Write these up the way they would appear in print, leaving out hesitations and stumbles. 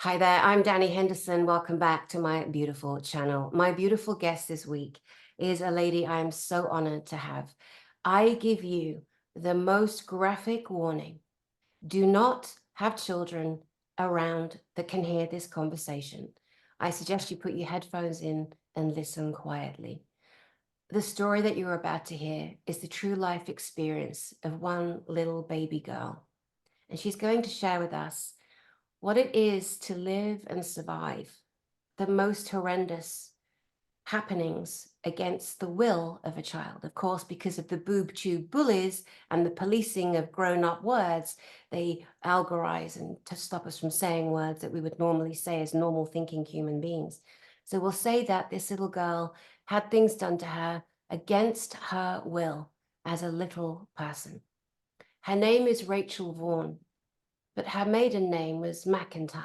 Hi there, I'm Dani Henderson. Welcome back to my beautiful channel. My beautiful guest this week is a lady I am so honored to have. I give you the most graphic warning. Do not have children around that can hear this conversation. I suggest you put your headphones in and listen quietly. The story that you're about to hear is the true life experience of one little baby girl. And she's going to share with us what it is to live and survive the most horrendous happenings against the will of a child. Of course, because of the boob tube bullies and the policing of grown-up words, they algorize and to stop us from saying words that we would normally say as normal thinking human beings. So we'll say that this little girl had things done to her against her will as a little person. Her name is Rachel Vaughan, but her maiden name was McIntyre.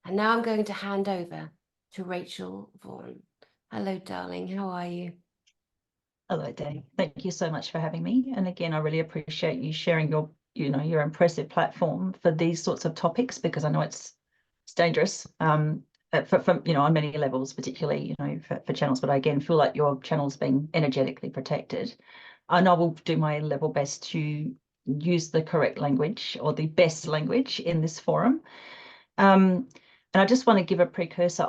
And now I'm going to hand over to Rachel Vaughan. Hello, darling. How are you? Hello, Dani. Thank you so much for having me. And again, I really appreciate you sharing your impressive platform for these sorts of topics, because I know it's dangerous on many levels, particularly, for channels. But I again feel like your channel's being energetically protected. And I will do my level best to use the correct language or the best language in this forum. And I just want to give a precursor.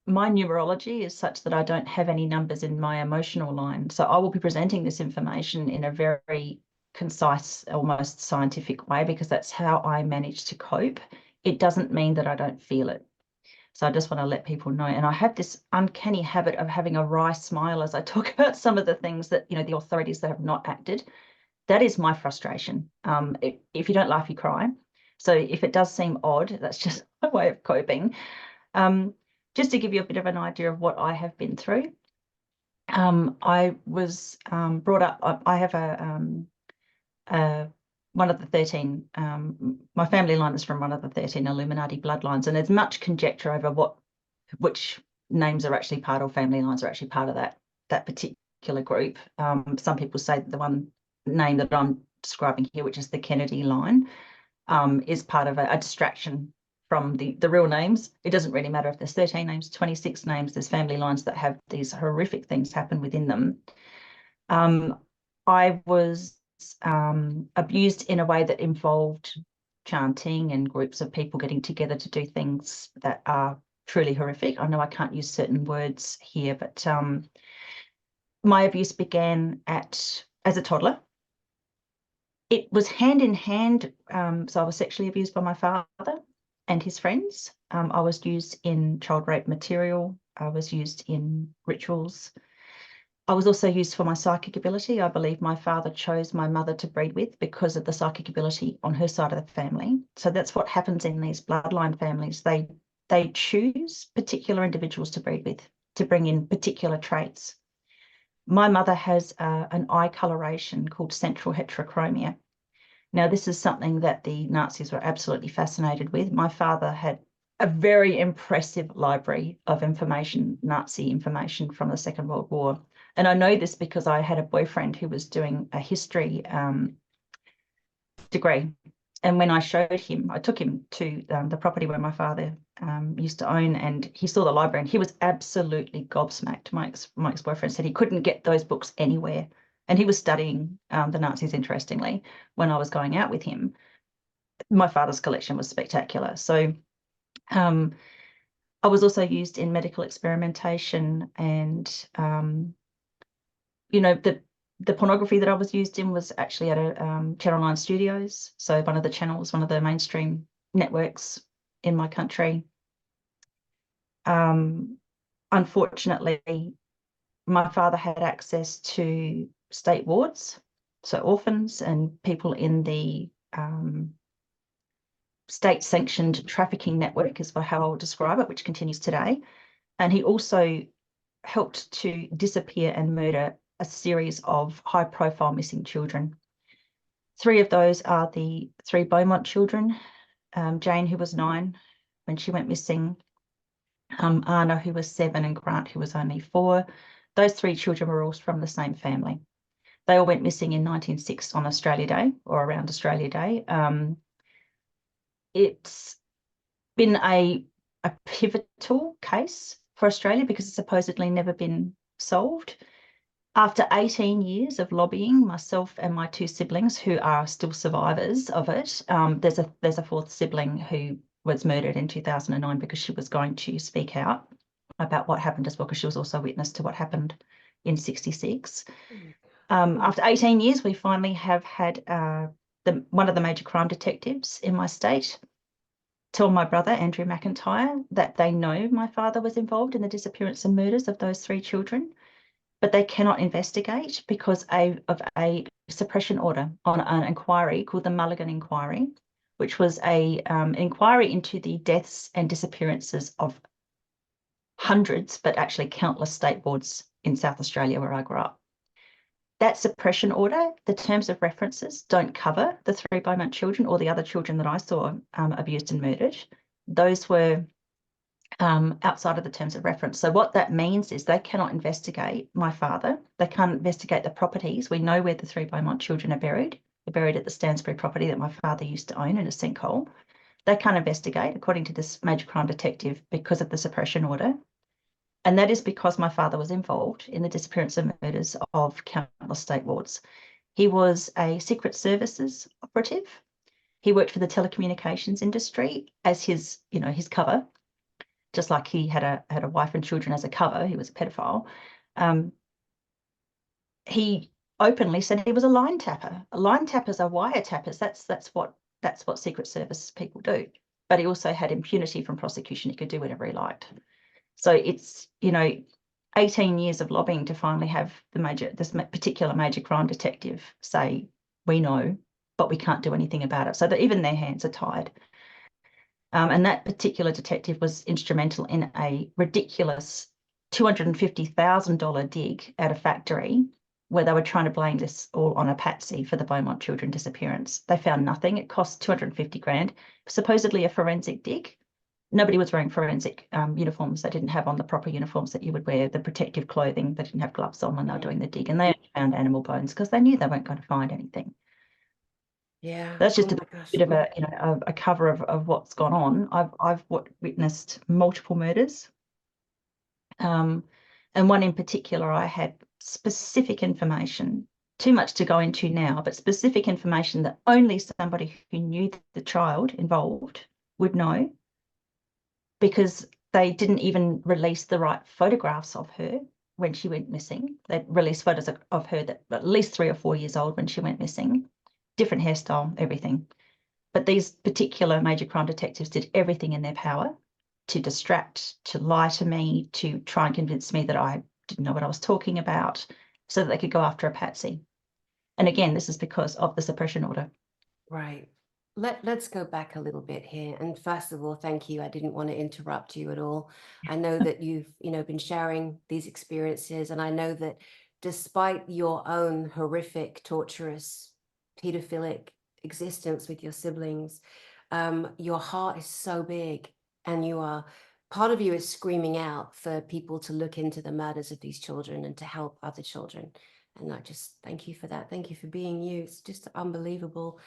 My numerology is such that I don't have any numbers in my emotional line. So I will be presenting this information in a very concise, almost scientific way, because that's how I manage to cope. It doesn't mean that I don't feel it. So I just want to let people know. And I have this uncanny habit of having a wry smile as I talk about some of the things that, the authorities that have not acted. That is my frustration. If you don't laugh, you cry. So if it does seem odd, that's just my way of coping. Just to give you a bit of an idea of what I have been through, I was brought up. I have one of the 13. My family line is from one of the 13 Illuminati bloodlines, and there's much conjecture over which names are actually part of family lines are actually part of that particular group. Some people say that the one name that I'm describing here, which is the Kennedy line, is part of a distraction from the real names. It doesn't really matter if there's 13 names, 26 names, there's family lines that have these horrific things happen within them. I was abused in a way that involved chanting and groups of people getting together to do things that are truly horrific. I know I can't use certain words here, but my abuse began as a toddler. It was hand in hand. So I was sexually abused by my father and his friends. I was used in child rape material. I was used in rituals. I was also used for my psychic ability. I believe my father chose my mother to breed with because of the psychic ability on her side of the family. So that's what happens in these bloodline families. They choose particular individuals to breed with, to bring in particular traits. My mother has an eye coloration called central heterochromia. Now, this is something that the Nazis were absolutely fascinated with. My father had a very impressive library of information, Nazi information from the Second World War. And I know this because I had a boyfriend who was doing a history degree. And when I showed him, I took him to the property where my father used to own, and he saw the library and he was absolutely gobsmacked. My ex-boyfriend said he couldn't get those books anywhere. And he was studying the Nazis, interestingly, when I was going out with him. My father's collection was spectacular. So I was also used in medical experimentation, and, the pornography that I was used in was actually at a Channel 9 Studios. So one of the mainstream networks in my country. Unfortunately, my father had access to state wards, so orphans and people in the state-sanctioned trafficking network is how I'll describe it, which continues today. And he also helped to disappear and murder a series of high-profile missing children. 3 of those are the 3 Beaumont children, Jane, who was 9 when she went missing, Anna, who was 7, and Grant, who was only 4. Those 3 children were all from the same family. They all went missing in 1906 on Australia Day, or around Australia Day. It's been a pivotal case for Australia because it's supposedly never been solved. After 18 years of lobbying, myself and my two siblings, who are still survivors of it, there's a fourth sibling who was murdered in 2009 because she was going to speak out about what happened as well, because she was also witness to what happened in 66. After 18 years, we finally have had one of the major crime detectives in my state tell my brother, Andrew McIntyre, that they know my father was involved in the disappearance and murders of those 3 children, but they cannot investigate because of a suppression order on an inquiry called the Mulligan Inquiry, which was an inquiry into the deaths and disappearances of hundreds, but actually countless state boards in South Australia where I grew up. That suppression order, the terms of references don't cover the 3 Beaumont children or the other children that I saw abused and murdered. Those were outside of the terms of reference. So what that means is they cannot investigate my father. They can't investigate the properties. We know where the 3 Beaumont children are buried. They're buried at the Stansbury property that my father used to own in a sinkhole. They can't investigate, according to this major crime detective, because of the suppression order. And that is because my father was involved in the disappearance and murders of countless state wards. He was a Secret Services operative. He worked for the telecommunications industry as his cover, just like he had a wife and children as a cover. He was a pedophile. He openly said he was a line tapper. Line tappers are wiretappers. That's what Secret Service people do. But he also had impunity from prosecution. He could do whatever he liked. So it's 18 years of lobbying to finally have this particular major crime detective say, we know, but we can't do anything about it. So that even their hands are tied. And that particular detective was instrumental in a ridiculous $250,000 dig at a factory where they were trying to blame this all on a patsy for the Beaumont children disappearance. They found nothing. It cost 250 grand, supposedly a forensic dig. Nobody was wearing forensic uniforms. They didn't have on the proper uniforms that you would wear, the protective clothing. They didn't have gloves on when they were doing the dig, and they only found animal bones because they knew they weren't going to find anything. Yeah. That's just Oh a my gosh. bit of a cover of what's gone on. I've witnessed multiple murders, and one in particular I had specific information, too much to go into now, but specific information that only somebody who knew the child involved would know, because they didn't even release the right photographs of her when she went missing. They released photos of her that were at least 3 or 4 years old when she went missing, different hairstyle, everything. But these particular major crime detectives did everything in their power to distract, to lie to me, to try and convince me that I didn't know what I was talking about, so that they could go after a patsy. And again, this is because of the suppression order. Right. Let's go back a little bit here. And first of all, thank you. I didn't want to interrupt you at all. I know that you've, been sharing these experiences, and I know that despite your own horrific, torturous, pedophilic existence with your siblings, your heart is so big, and part of you is screaming out for people to look into the murders of these children and to help other children. And I just thank you for that. Thank you for being you. It's just unbelievable.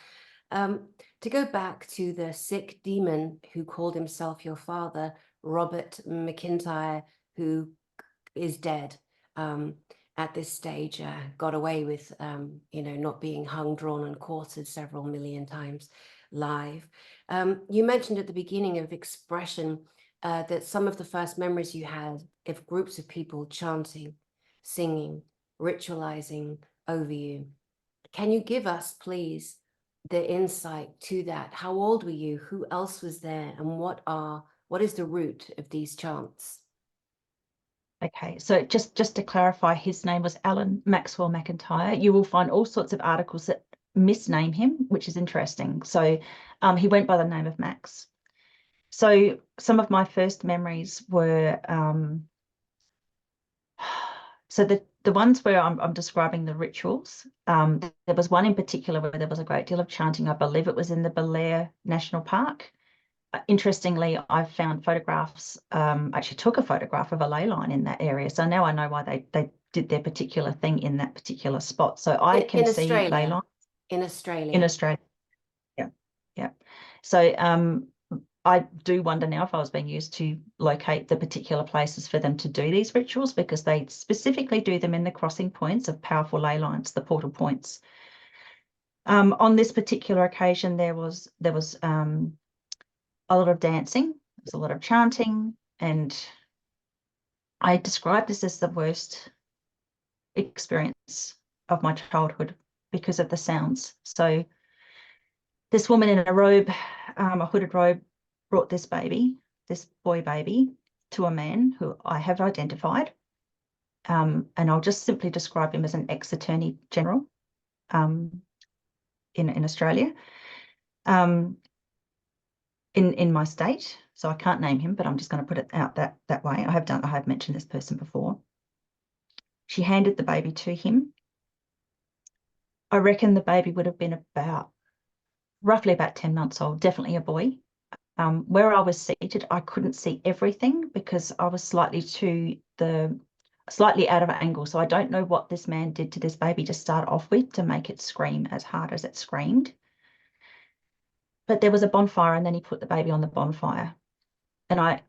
To go back to the sick demon who called himself your father, Robert McIntyre, who is dead at this stage, got away with, not being hung, drawn, and quartered several million times live. You mentioned at the beginning of expression that some of the first memories you had of groups of people chanting, singing, ritualizing over you. Can you give us, please, the insight to that? How old were you? Who else was there? And what is the root of these chants? Okay, so just to clarify, his name was Alan Maxwell McIntyre. You will find all sorts of articles that misname him, which is interesting. So he went by the name of Max. So some of my first memories were, so the ones where I'm describing the rituals, there was one in particular where there was a great deal of chanting. I believe it was in the Belair National Park. Interestingly, I found photographs, actually took a photograph of a ley line in that area. So now I know why they did their particular thing in that particular spot. So I can see ley lines. In Australia. In Australia. Yeah, yeah. So I do wonder now if I was being used to locate the particular places for them to do these rituals, because they specifically do them in the crossing points of powerful ley lines, the portal points. On this particular occasion, there was a lot of dancing, there was a lot of chanting, and I describe this as the worst experience of my childhood because of the sounds. So this woman in a robe, a hooded robe, brought this boy baby, to a man who I have identified. And I'll just simply describe him as an ex-attorney general in Australia, in my state. So I can't name him, but I'm just going to put it out that way. I have mentioned this person before. She handed the baby to him. I reckon the baby would have been roughly about 10 months old, definitely a boy. Where I was seated, I couldn't see everything because I was slightly out of angle. So I don't know what this man did to this baby to start off with to make it scream as hard as it screamed. But there was a bonfire, and then he put the baby on the bonfire. And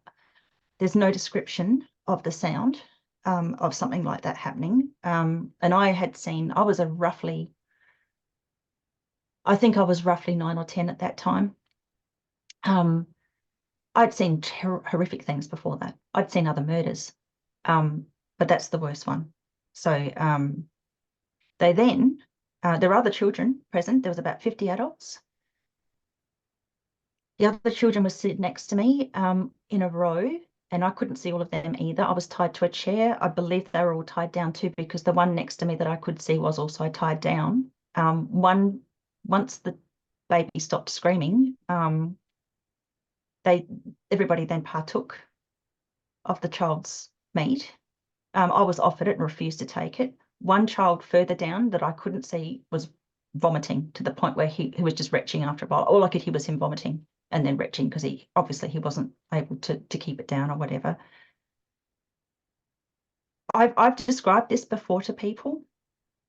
there's no description of the sound of something like that happening. And I think I was roughly 9 or 10 at that time. I'd seen horrific things before that. I'd seen other murders, but that's the worst one. So there were other children present. There was about 50 adults. The other children were sitting next to me in a row, and I couldn't see all of them either. I was tied to a chair. I believe they were all tied down too, because the one next to me that I could see was also tied down. Once the baby stopped screaming, everybody then partook of the child's meat. I was offered it and refused to take it. One child further down that I couldn't see was vomiting to the point where he was just retching after a while. All I could hear was him vomiting and then retching, because he wasn't able to keep it down or whatever. I've described this before to people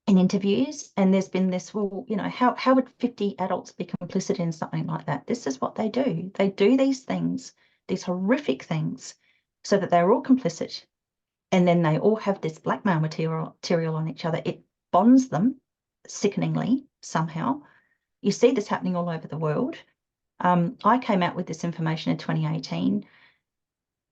in interviews, and there's been this, well, how would 50 adults be complicit in something like that? This is what they do. They do these things, these horrific things, so that they're all complicit. And then they all have this blackmail material on each other. It bonds them sickeningly somehow. You see this happening all over the world. I came out with this information in 2018.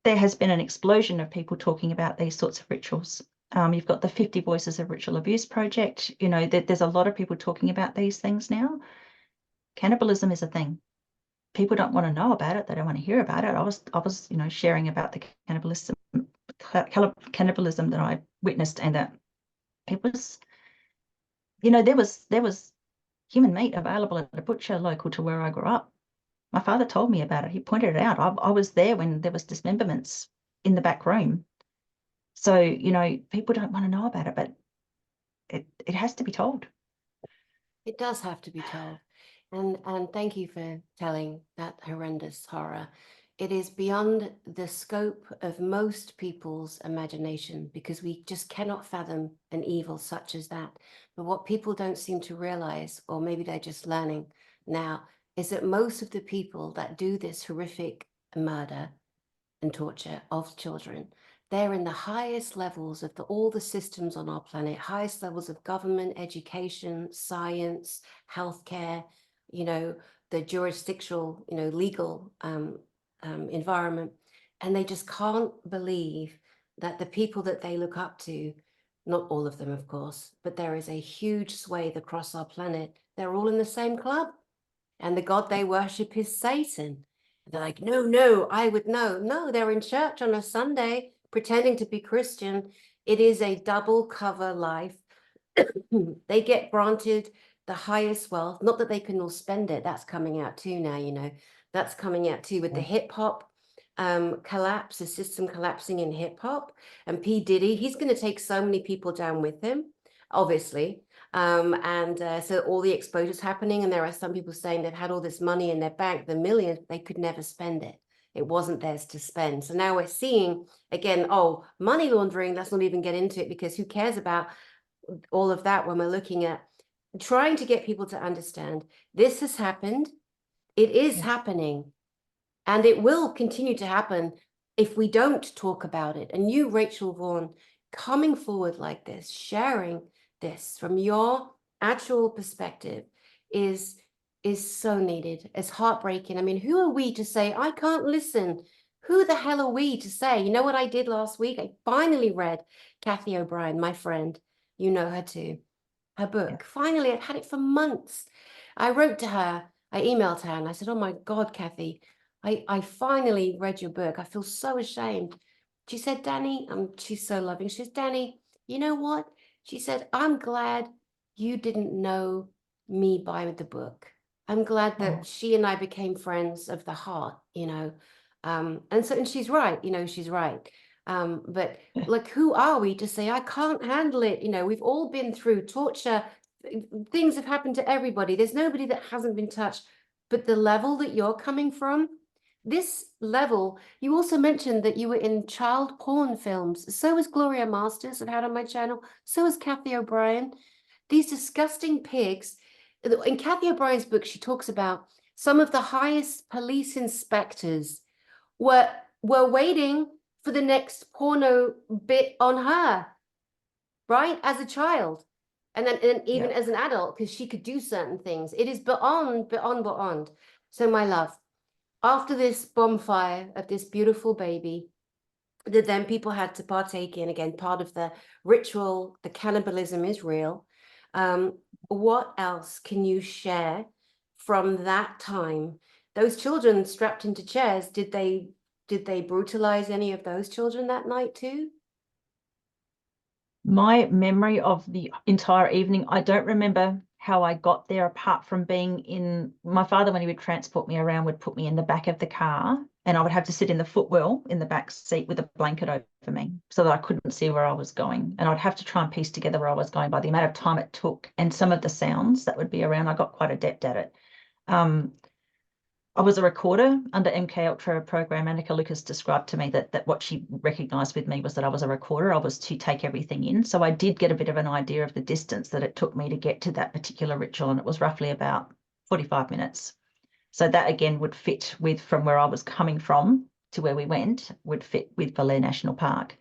There has been an explosion of people talking about these sorts of rituals. You've got the 50 Voices of Ritual Abuse project. There's a lot of people talking about these things now. Cannibalism is a thing. People don't want to know about it. They don't want to hear about it. I was sharing about the cannibalism that I witnessed, and that it was, there was human meat available at a butcher local to where I grew up. My father told me about it. He pointed it out. I was there when there was dismemberments in the back room. So, people don't want to know about it, but it has to be told. It does have to be told. And thank you for telling that horrendous horror. It is beyond the scope of most people's imagination, because we just cannot fathom an evil such as that. But what people don't seem to realize, or maybe they're just learning now, is that most of the people that do this horrific murder and torture of children, they're in the highest levels of all the systems on our planet, highest levels of government, education, science, healthcare, the jurisdictional, legal environment. And they just can't believe that the people that they look up to, not all of them, of course, but there is a huge swathe across our planet, they're all in the same club. And the God they worship is Satan. They're like, no, I would know. No, they're in church on a Sunday pretending to be Christian. It is a double cover life. They get granted the highest wealth. Not that they can all spend it. That's coming out too now, That's coming out too with the hip hop collapse, the system collapsing in hip hop. And P. Diddy, he's going to take so many people down with him, obviously. So all the exposure's happening, and there are some people saying they've had all this money in their bank, the millions, they could never spend it. It wasn't theirs to spend. So now we're seeing again, money laundering. Let's not even get into it, because who cares about all of that when we're looking at trying to get people to understand this has happened. It is happening. And it will continue to happen if we don't talk about it. And you, Rachel Vaughan, coming forward like this, sharing this from your actual perspective is so needed. It's heartbreaking. I mean, who are we to say, I can't listen? Who the hell are we to say? You know what I did last week? I finally read Kathy O'Brien, my friend. You know her too. Her book. Yeah. Finally, I'd had it for months. I wrote to her, I emailed her, and I said, oh my God, Kathy, I finally read your book. I feel so ashamed. She said, Dani, she's so loving. She says, Dani, you know what? She said, I'm glad you didn't know me by the book. I'm glad that she and I became friends of the heart, you know. And she's right, you know, she's right. But like, who are we to say, I can't handle it? You know, we've all been through torture. Things have happened to everybody. There's nobody that hasn't been touched. But the level that you're coming from, this level, you also mentioned that you were in child porn films. So is Gloria Masters, I've had on my channel. So is Kathy O'Brien. These disgusting pigs. In Kathy O'Brien's book, she talks about some of the highest police inspectors were waiting for the next porno bit on her, right? As a child. And even as an adult, because she could do certain things. It is beyond. So my love, after this bonfire of this beautiful baby that then people had to partake in, again, part of the ritual, the cannibalism is real. What else can you share from that time? Those children strapped into chairs, did they brutalize any of those children that night too? My memory of the entire evening, I don't remember how I got there apart from being in, my father, when he would transport me around, would put me in the back of the car and I would have to sit in the footwell in the back seat with a blanket over me so that I couldn't see where I was going. And I'd have to try and piece together where I was going by the amount of time it took and some of the sounds that would be around. I got quite adept at it. I was a recorder under MK Ultra program. Annika Lucas described to me that what she recognized with me was that I was a recorder. I was to take everything in. So I did get a bit of an idea of the distance that it took me to get to that particular ritual. And it was roughly about 45 minutes. So that again would fit with from where I was coming from to where we went, would fit with Vaughan National Park.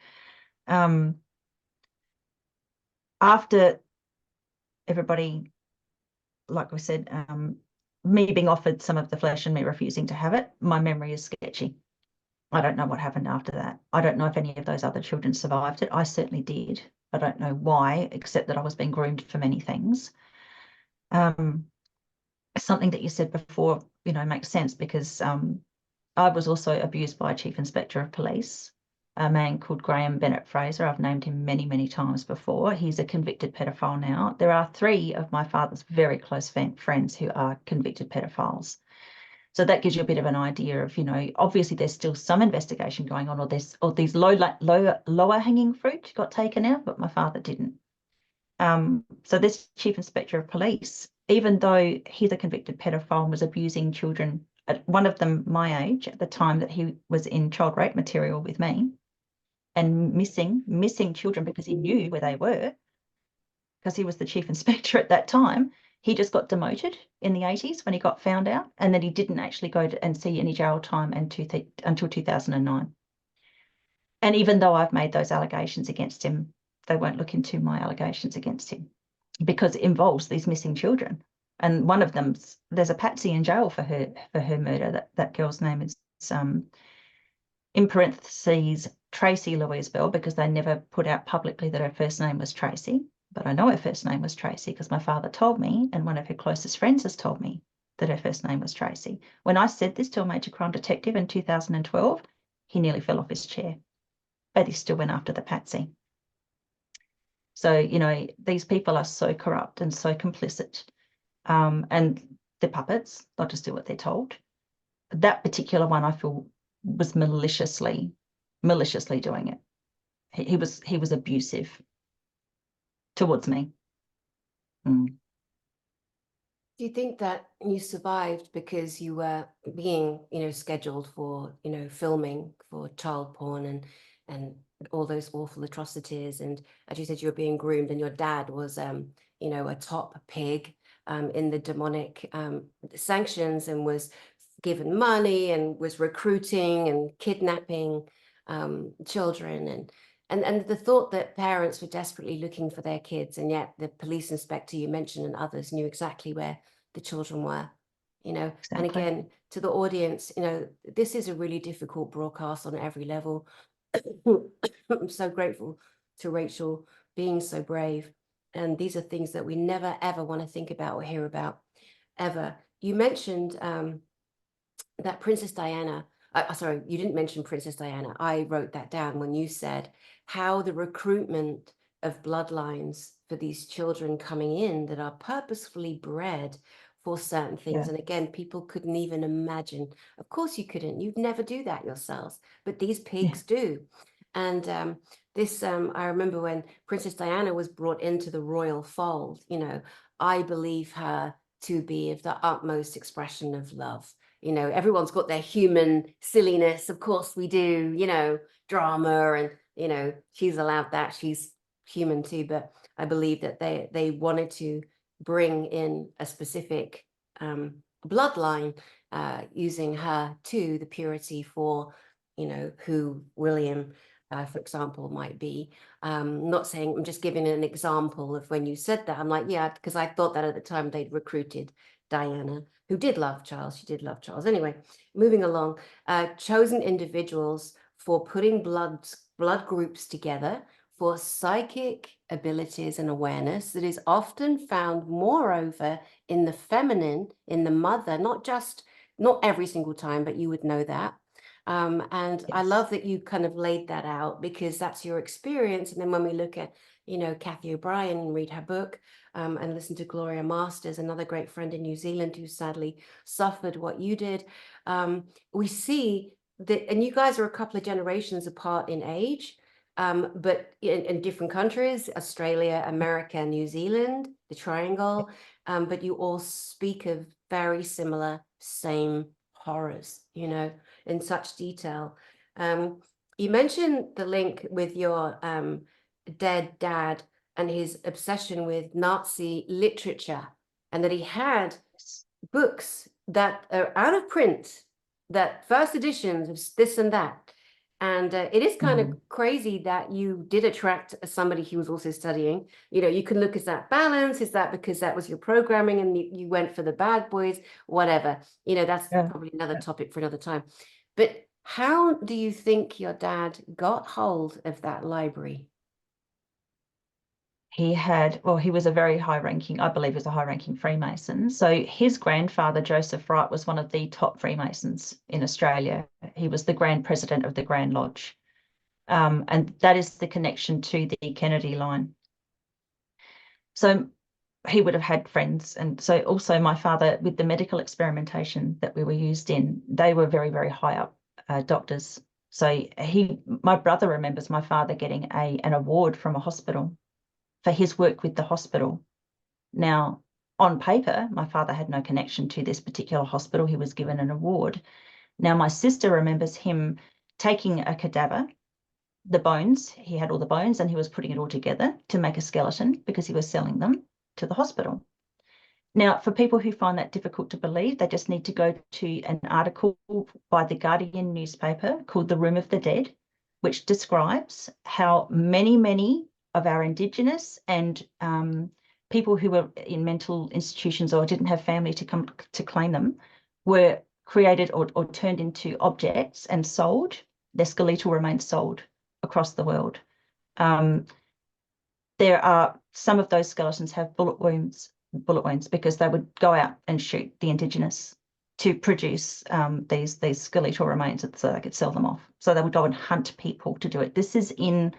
After everybody, like we said, me being offered some of the flesh and me refusing to have it, my memory is sketchy. I don't know what happened after that. I don't know if any of those other children survived it. I certainly did. I don't know why, except that I was being groomed for many things. Something that you said before, you know, makes sense because I was also abused by a chief inspector of police, a man called Graham Bennett Fraser. I've named him many, many times before. He's a convicted pedophile now. There are 3 of my father's very close friends who are convicted pedophiles. So that gives you a bit of an idea of, you know, obviously there's still some investigation going on, or these lower hanging fruit got taken out, but my father didn't. So this chief inspector of police, even though he's a convicted pedophile and was abusing children, one of them my age at the time that he was in child rape material with me, and missing children because he knew where they were, because he was the chief inspector at that time. He just got demoted in the 80s when he got found out, and then he didn't actually go and see any jail time until 2009. And even though I've made those allegations against him, they won't look into my allegations against him because it involves these missing children. And one of them, there's a Patsy in jail for her murder. That girl's name is in parentheses Tracy Louise Bell, because they never put out publicly that her first name was Tracy. But I know her first name was Tracy because my father told me, and one of her closest friends has told me that her first name was Tracy. When I said this to a major crime detective in 2012, he nearly fell off his chair, but he still went after the Patsy. So, you know, these people are so corrupt and so complicit, and they're puppets. They'll just do what they're told. That particular one, I feel, was maliciously doing it. He was abusive towards me. Do you think that you survived because you were being, you know, scheduled for, you know, filming for child porn and all those awful atrocities, and as you said, you were being groomed, and your dad was, you know, a top pig in the demonic sanctions, and was given money and was recruiting and kidnapping children, and the thought that parents were desperately looking for their kids, and yet the police inspector you mentioned and others knew exactly where the children were, you know. And Exactly. again, to the audience, you know, this is a really difficult broadcast on every level. I'm so grateful to Rachel being so brave. And these are things that we never, ever want to think about or hear about, ever. You mentioned that Princess Diana, sorry, you didn't mention Princess Diana. I wrote that down when you said how the recruitment of bloodlines for these children coming in that are purposefully bred for certain things. Yeah. And again, people couldn't even imagine. Of course you couldn't. You'd never do that yourselves, but these Yeah. pigs do. And I remember when Princess Diana was brought into the royal fold, you know, I believe her to be of the utmost expression of love. You know, everyone's got their human silliness. Of course we do, you know, drama, and, you know, she's allowed that. She's human too. But I believe that they wanted to bring in a specific bloodline, using her to the purity for, you know, who William, for example, might be. Not saying, I'm just giving an example of when you said that. I'm like, yeah, because I thought that at the time they'd recruited Diana, who did love Charles. She did love Charles. Anyway, moving along, chosen individuals for putting blood groups together for psychic abilities and awareness that is often found moreover in the feminine, in the mother, not every single time, but you would know that. And I Yes. love that you kind of laid that out, because that's your experience. And then when we look at, you know, Kathy O'Brien and read her book, and listen to Gloria Masters, another great friend in New Zealand who sadly suffered what you did, we see that, and you guys are a couple of generations apart in age, but in different countries, Australia, America, New Zealand, the Triangle, but you all speak of very similar, same horrors, you know, in such detail. You mentioned the link with your dead dad and his obsession with Nazi literature, and that he had Yes. books that are out of print, that first editions of this and that. And it is kind of Mm. crazy that you did attract somebody who was also studying. You know, you can look, is that balance? Is that because that was your programming and you went for the bad boys? Whatever. You know, that's Yeah. probably another topic for another time. But how do you think your dad got hold of that library? He had, well, he was a very high ranking, I believe he was a high ranking Freemason. So his grandfather, Joseph Wright, was one of the top Freemasons in Australia. He was the Grand President of the Grand Lodge. And that is the connection to the Kennedy line. So he would have had friends. And so also my father, with the medical experimentation that we were used in, they were very, very high up doctors. So my brother remembers my father getting an award from a hospital for his work with the hospital. Now, on paper, my father had no connection to this particular hospital. He was given an award. Now, my sister remembers him taking a cadaver, the bones, he had all the bones, and he was putting it all together to make a skeleton because he was selling them to the hospital. Now, for people who find that difficult to believe, they just need to go to an article by the Guardian newspaper called The Room of the Dead, which describes how many, many of our Indigenous and people who were in mental institutions or didn't have family to come to claim them were created or turned into objects and sold. Their skeletal remains sold across the world. There are some of those skeletons have bullet wounds because they would go out and shoot the Indigenous to produce these skeletal remains so they could sell them off. So they would go and hunt people to do it. This is in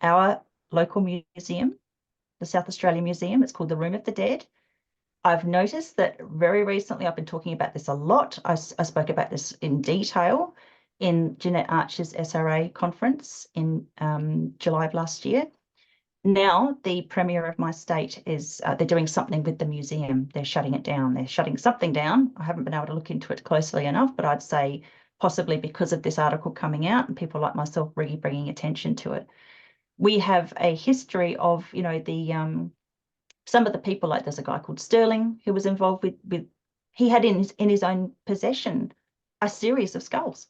our local museum, the South Australian Museum. It's called the Room of the Dead. I've noticed that very recently, I've been talking about this a lot. I spoke about this in detail in Jeanette Archer's SRA conference in July of last year. Now, the Premier of my state is, they're doing something with the museum. They're shutting it down. They're shutting something down. I haven't been able to look into it closely enough, but I'd say possibly because of this article coming out and people like myself really bringing attention to it. We have a history of, you know, some of the people, like there's a guy called Sterling who was involved with he had in his own possession a series of skulls.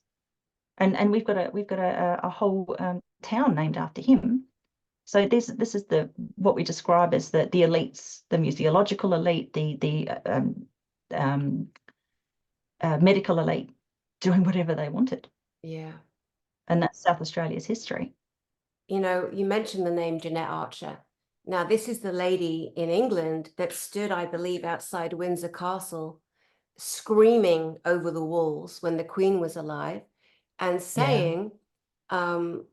And we've got a whole town named after him. So this is what we describe as the elites, the museological elite, the medical elite, doing whatever they wanted. Yeah. And that's South Australia's history. You know, you mentioned the name Jeanette Archer. Now, this is the lady in England that stood, I believe, outside Windsor Castle, screaming over the walls when the Queen was alive, and saying, um,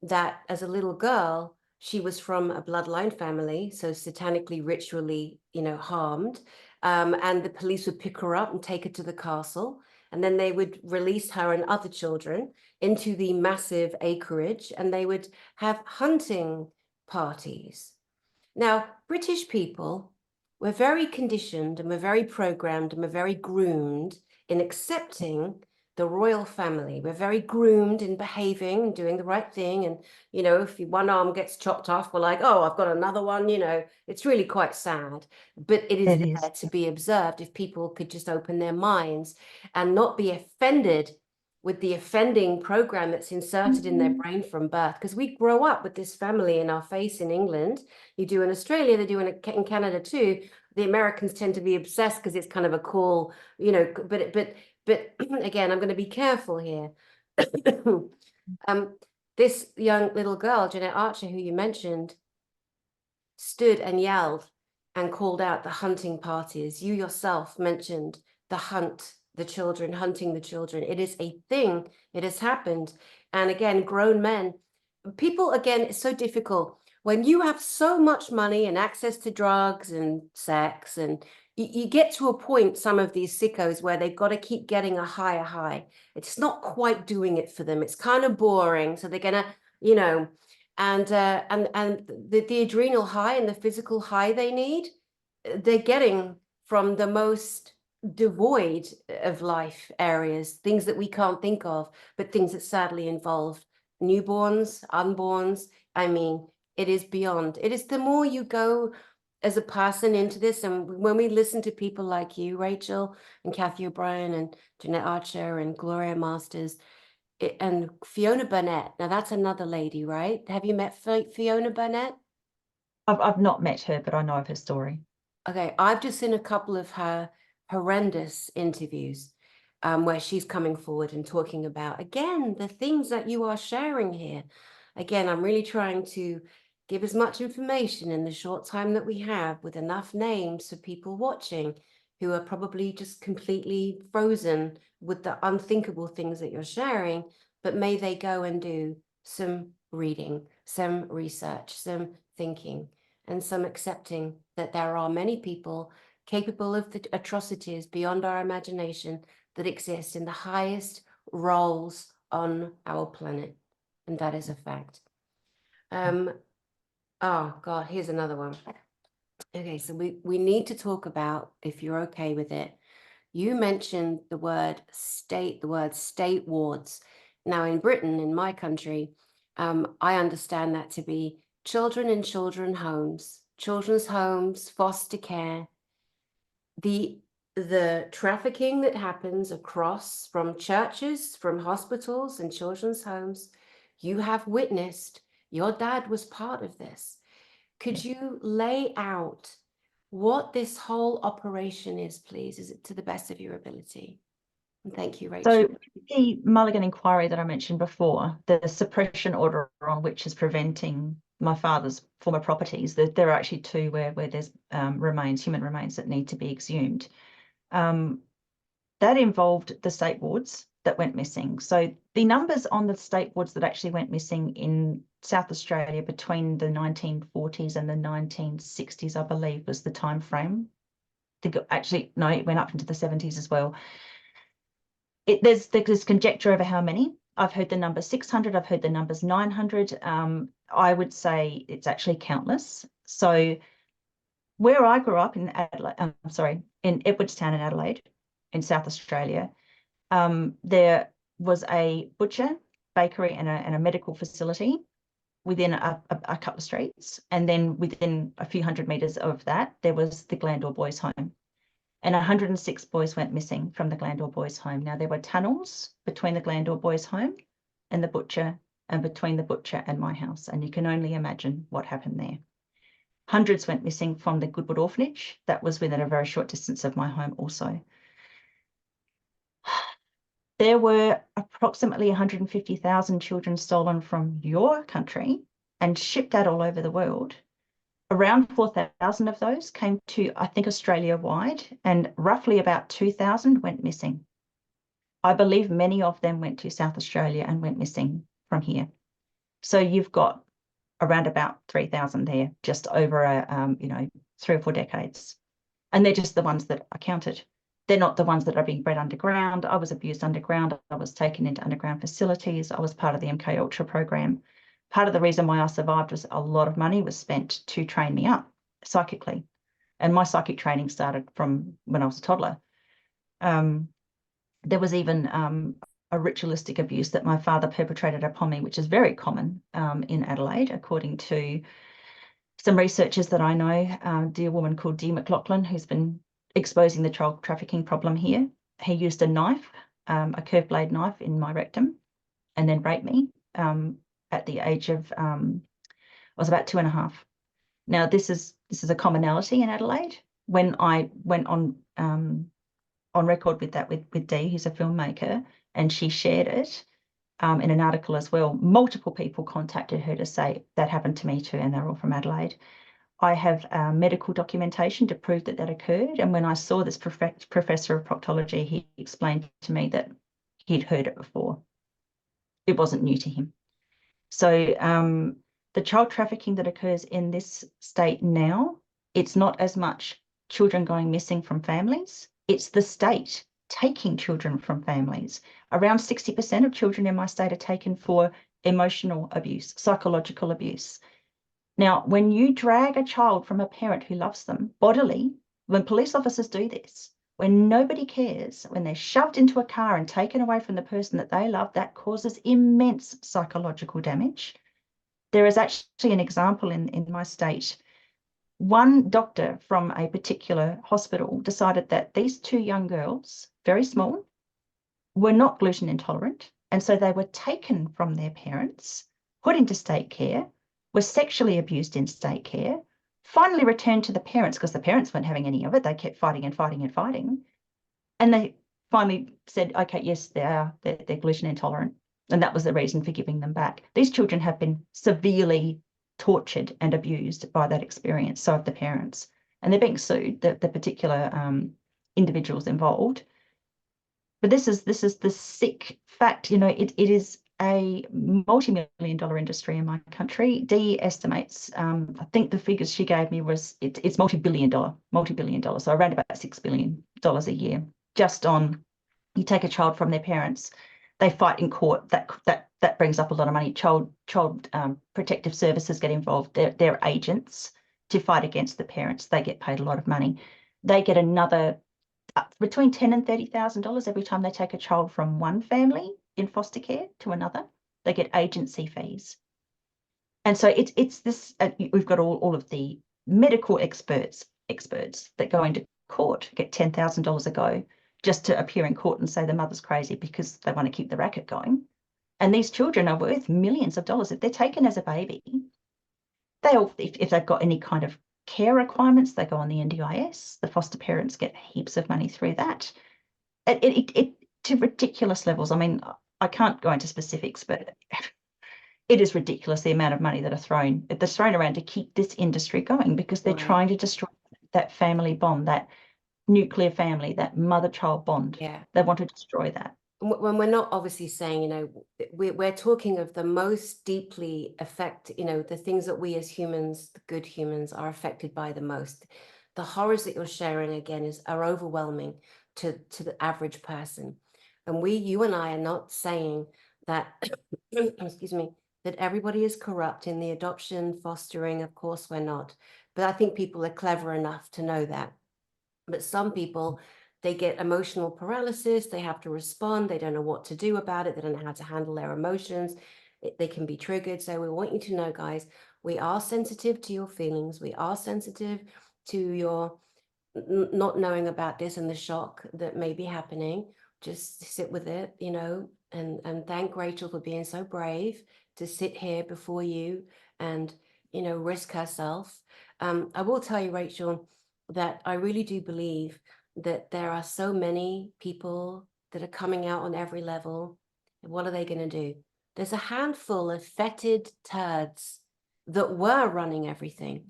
that as a little girl, she was from a bloodline family, so satanically, ritually, harmed. And the police would pick her up and take her to the castle, and then they would release her and other children into the massive acreage, and they would have hunting parties. Now, British people were very conditioned and we're very programmed and we're very groomed in accepting the royal family. We're very groomed in behaving and doing the right thing. And, if one arm gets chopped off, we're like, oh, I've got another one, it's really quite sad. But it is there to be observed if people could just open their minds and not be offended with the offending program that's inserted in their brain from birth. Because we grow up with this family in our face in England. You do in Australia, they do in Canada too. The Americans tend to be obsessed because it's kind of a cool, but again, I'm going to be careful here. This young little girl, Jeanette Archer, who you mentioned, stood and yelled and called out the hunting parties. You yourself mentioned the hunt, the children, hunting the children. It is a thing. It has happened. And again, grown men, people, again, it's so difficult. When you have so much money and access to drugs and sex, and you get to a point, some of these sickos, where they've got to keep getting a higher high. It's not quite doing it for them. It's kind of boring. So they're going to, and the adrenal high and the physical high they need, they're getting from the most devoid of life areas, things that we can't think of, but things that sadly involve newborns, unborns. I mean, it is beyond. It is the more you go as a person into this, and when we listen to people like you, Rachel, and Kathy O'Brien, and Jeanette Archer, and Gloria Masters, and Fiona Burnett. Now that's another lady, right? Have you met Fiona Burnett? I've not met her, but I know of her story. Okay, I've just seen a couple of her horrendous interviews where she's coming forward and talking about, again, the things that you are sharing here. Again, I'm really trying to give as much information in the short time that we have, with enough names for people watching who are probably just completely frozen with the unthinkable things that you're sharing, but may they go and do some reading, some research, some thinking, and some accepting that there are many people capable of the atrocities beyond our imagination that exist in the highest roles on our planet. And that is a fact. Oh God, here's another one. Okay, so we need to talk about, if you're okay with it, you mentioned the word state wards. Now in Britain, in my country, I understand that to be children in children's homes, foster care, the trafficking that happens across from churches, from hospitals and children's homes. You have witnessed, your dad was part of this. Could you lay out what this whole operation is, please? Is it to the best of your ability? And thank you, Rachel. So the Mulligan inquiry that I mentioned before, the suppression order on which is preventing my father's former properties, there are actually two where there's human remains that need to be exhumed. That involved the state wards that went missing. So the numbers on the state wards that actually went missing in South Australia between the 1940s and the 1960s, I believe, was the time frame. Actually, no, it went up into the 70s as well. There's conjecture over how many. I've heard the number 600. I've heard the numbers 900. I would say it's actually countless. So where I grew up in Adelaide, in Edwardstown in Adelaide, in South Australia, there was a butcher, bakery, and a medical facility within a couple of streets. And then within a few hundred meters of that, there was the Glandore Boys Home. and 106 boys went missing from the Glandore Boys' Home. Now, there were tunnels between the Glandore Boys' Home and the butcher, and between the butcher and my house, and you can only imagine what happened there. Hundreds went missing from the Goodwood Orphanage. That was within a very short distance of my home also. There were approximately 150,000 children stolen from your country and shipped out all over the world. Around 4,000 of those came to, I think, Australia-wide, and roughly about 2,000 went missing. I believe many of them went to South Australia and went missing from here. So you've got around about 3,000 there, just over a, 3 or 4 decades. And they're just the ones that I counted. They're not the ones that are being bred underground. I was abused underground. I was taken into underground facilities. I was part of the MK Ultra program. Part of the reason why I survived was a lot of money was spent to train me up psychically. And my psychic training started from when I was a toddler. There was even a ritualistic abuse that my father perpetrated upon me, which is very common in Adelaide, according to some researchers that I know, a dear woman called Dee McLaughlin, who's been exposing the child trafficking problem here. He used a knife, a curved blade knife in my rectum, and then raped me at the age of, I was about 2.5. Now, this is a commonality in Adelaide. When I went on record with that with Dee, who's a filmmaker, and she shared it in an article as well, multiple people contacted her to say that happened to me too, and they're all from Adelaide. I have medical documentation to prove that that occurred. And when I saw this professor of proctology, he explained to me that he'd heard it before. It wasn't new to him. So the child trafficking that occurs in this state now, it's not as much children going missing from families. It's the state taking children from families. Around 60% of children in my state are taken for emotional abuse, psychological abuse. Now, when you drag a child from a parent who loves them bodily, when police officers do this, when nobody cares, when they're shoved into a car and taken away from the person that they love, that causes immense psychological damage. There is actually an example in my state. One doctor from a particular hospital decided that these 2 young girls, very small, were not gluten intolerant, and so they were taken from their parents, put into state care, were sexually abused in state care, finally returned to the parents because the parents weren't having any of it. They kept fighting and fighting and fighting. And they finally said, okay, yes, they're gluten intolerant. And that was the reason for giving them back. These children have been severely tortured and abused by that experience, so have the parents. And they're being sued, the particular individuals involved. But this is the sick fact. It is a multi-million-dollar industry in my country. Dee estimates, I think the figures she gave me was it's multi-billion dollar, so around about $6 billion a year. Just on, you take a child from their parents, they fight in court. That brings up a lot of money. Child protective services get involved. They're agents to fight against the parents. They get paid a lot of money. They get another between $10,000 and $30,000 every time they take a child from one family in foster care to another. They get agency fees. And so it's this, we've got all of the medical experts that go into court, get $10,000 a go just to appear in court and say the mother's crazy because they want to keep the racket going. And these children are worth millions of dollars. If they're taken as a baby, if they've got any kind of care requirements, they go on the NDIS. The foster parents get heaps of money through that. It to ridiculous levels. I mean, I can't go into specifics, but it is ridiculous the amount of money that are thrown around to keep this industry going, because they're trying to destroy that family bond, that nuclear family, that mother-child bond. Yeah. They want to destroy that. When we're not obviously saying, we're talking of the most deeply the things that we as humans, the good humans, are affected by the most. The horrors that you're sharing, again, are overwhelming to the average person. And you and I are not saying that, excuse me, that everybody is corrupt in the adoption, fostering. Of course we're not. But I think people are clever enough to know that. But some people, they get emotional paralysis, they have to respond, they don't know what to do about it, they don't know how to handle their emotions, they can be triggered. So we want you to know, guys, we are sensitive to your feelings, we are sensitive to your not knowing about this and the shock that may be happening, just sit with it, you know, and thank Rachel for being so brave to sit here before you and, you know, risk herself. I will tell you, Rachel, that I really do believe that there are so many people that are coming out on every level. What are they going to do? There's a handful of fetid turds that were running everything,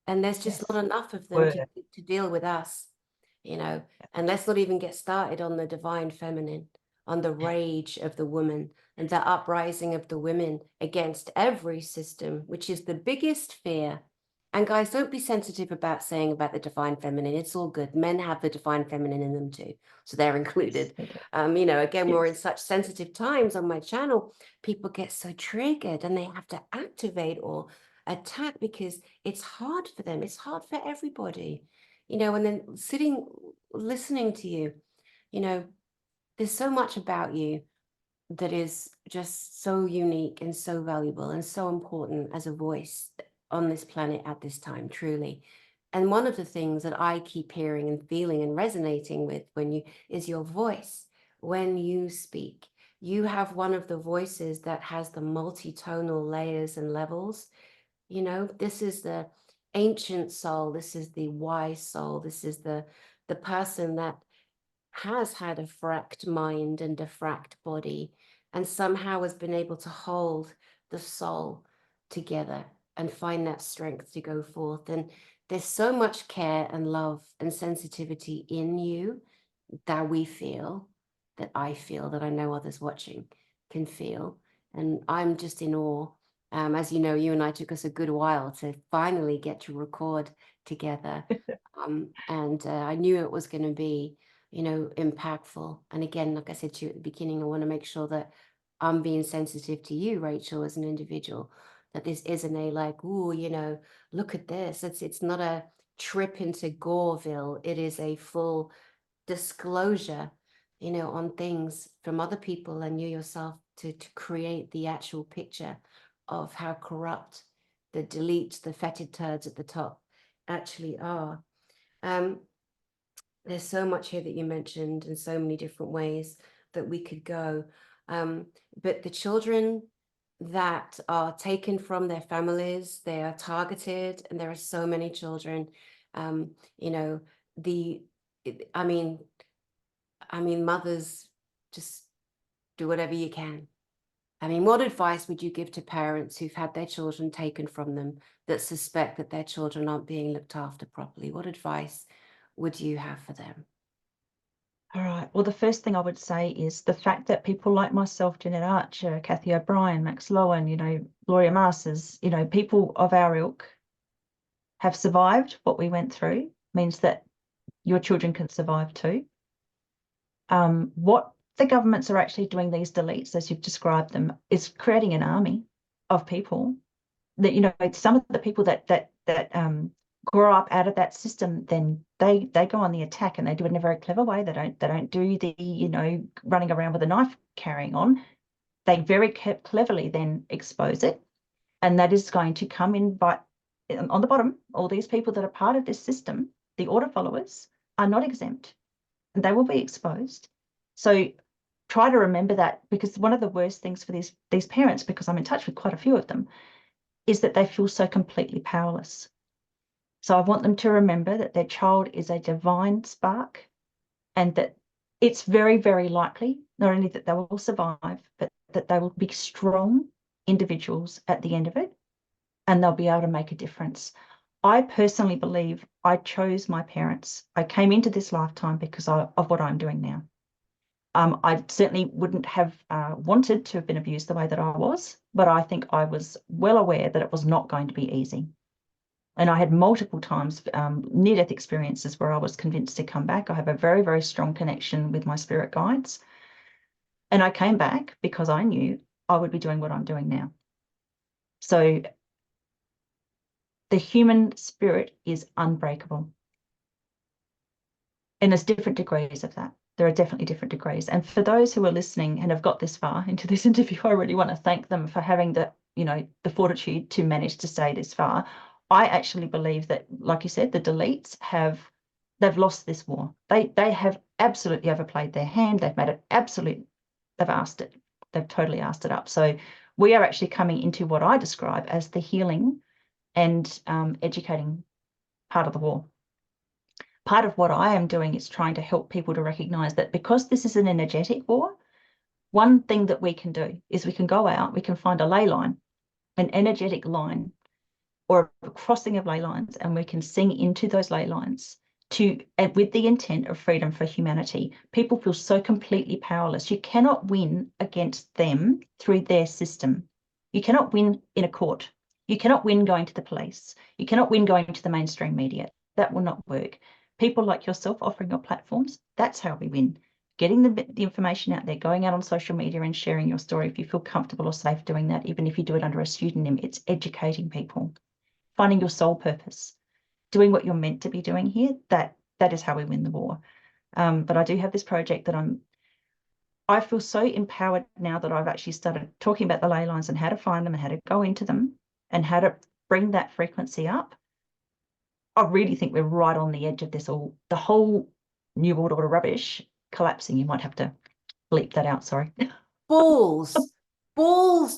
and there's just Yes. not enough of them Word. to deal with us, you know. And let's not even get started on the divine feminine, on the rage of the woman and the uprising of the women against every system, which is the biggest fear. And guys, don't be sensitive about saying about the divine feminine. It's all good. Men have the divine feminine in them too, so they're Yes, included. they do. You know, again, we're in Yes. such sensitive times on my channel. People get so triggered and they have to activate or attack because it's hard for them. It's hard for everybody, you know. And then sitting, listening to you, you know, there's so much about you that is just so unique and so valuable and so important as a voice on this planet at this time, truly. And one of the things that I keep hearing and feeling and resonating with when you is your voice. When you speak, you have one of the voices that has the multi-tonal layers and levels. You know, this is the ancient soul, this is the wise soul, this is the person that has had a fracked mind and a fracked body, and somehow has been able to hold the soul together and find that strength to go forth. And there's so much care and love and sensitivity in you that we feel, that I feel, that I know others watching can feel. And I'm just in awe. As you know, you and I took us a good while to finally get to record together. And I knew it was going to be, you know, impactful. And again, like I said to you at the beginning, I want to make sure that I'm being sensitive to you, Rachel, as an individual, that this isn't a like, oh, you know, look at this. It's not a trip into Goreville. It is a full disclosure, you know, on things from other people and you yourself to create the actual picture of how corrupt the delete, the fetid turds at the top actually are. Um, there's so much here that you mentioned and so many different ways that we could go. But the children that are taken from their families, they are targeted, and there are so many children. You know, the, I mean, mothers, just do whatever you can. I mean, what advice would you give to parents who've had their children taken from them that suspect that their children aren't being looked after properly? What advice would you have for them? All right. Well, the first thing I would say is the fact that people like myself, Jeanette Archer, Kathy O'Brien, Max Lowen, you know, Gloria Masters, you know, people of our ilk have survived what we went through means that your children can survive too. What the governments are actually doing, these deletes, as you've described them, is creating an army of people that, you know, some of the people that grow up out of that system, then they go on the attack, and they do it in a very clever way. They don't do the, you know, running around with a knife carrying on. They very cleverly then expose it, and that is going to come in. But on the bottom, all these people that are part of this system, the order followers, are not exempt, and they will be exposed. So try to remember that, because one of the worst things for these parents, because I'm in touch with quite a few of them, is that they feel so completely powerless. So I want them to remember that their child is a divine spark, and that it's very, very likely not only that they will survive, but that they will be strong individuals at the end of it, and they'll be able to make a difference. I personally believe I chose my parents. I came into this lifetime because of what I'm doing now. I certainly wouldn't have wanted to have been abused the way that I was, but I think I was well aware that it was not going to be easy. And I had multiple times near-death experiences where I was convinced to come back. I have a very, very strong connection with my spirit guides. And I came back because I knew I would be doing what I'm doing now. So the human spirit is unbreakable. And there's different degrees of that. There are definitely different degrees. And for those who are listening and have got this far into this interview, I really want to thank them for having the, you know, the fortitude to manage to stay this far. I actually believe that, like you said, the deletes have they've lost this war. They have absolutely overplayed their hand. They've made it absolute. They've asked it. They've totally asked it up. So we are actually coming into what I describe as the healing and educating part of the war. Part of what I am doing is trying to help people to recognize that because this is an energetic war, one thing that we can do is we can go out, we can find a ley line, an energetic line, or a crossing of ley lines, and we can sing into those ley lines with the intent of freedom for humanity. People feel so completely powerless. You cannot win against them through their system. You cannot win in a court. You cannot win going to the police. You cannot win going to the mainstream media. That will not work. People like yourself offering your platforms, that's how we win. Getting the information out there, going out on social media and sharing your story if you feel comfortable or safe doing that, even if you do it under a pseudonym, it's educating people. Finding your soul purpose, doing what you're meant to be doing here, that is how we win the war. But I do have this project that I feel so empowered now that I've actually started talking about the ley lines and how to find them and how to go into them and how to bring that frequency up. I really think we're right on the edge of this the whole New World Order rubbish collapsing. You might have to bleep that out, sorry. Balls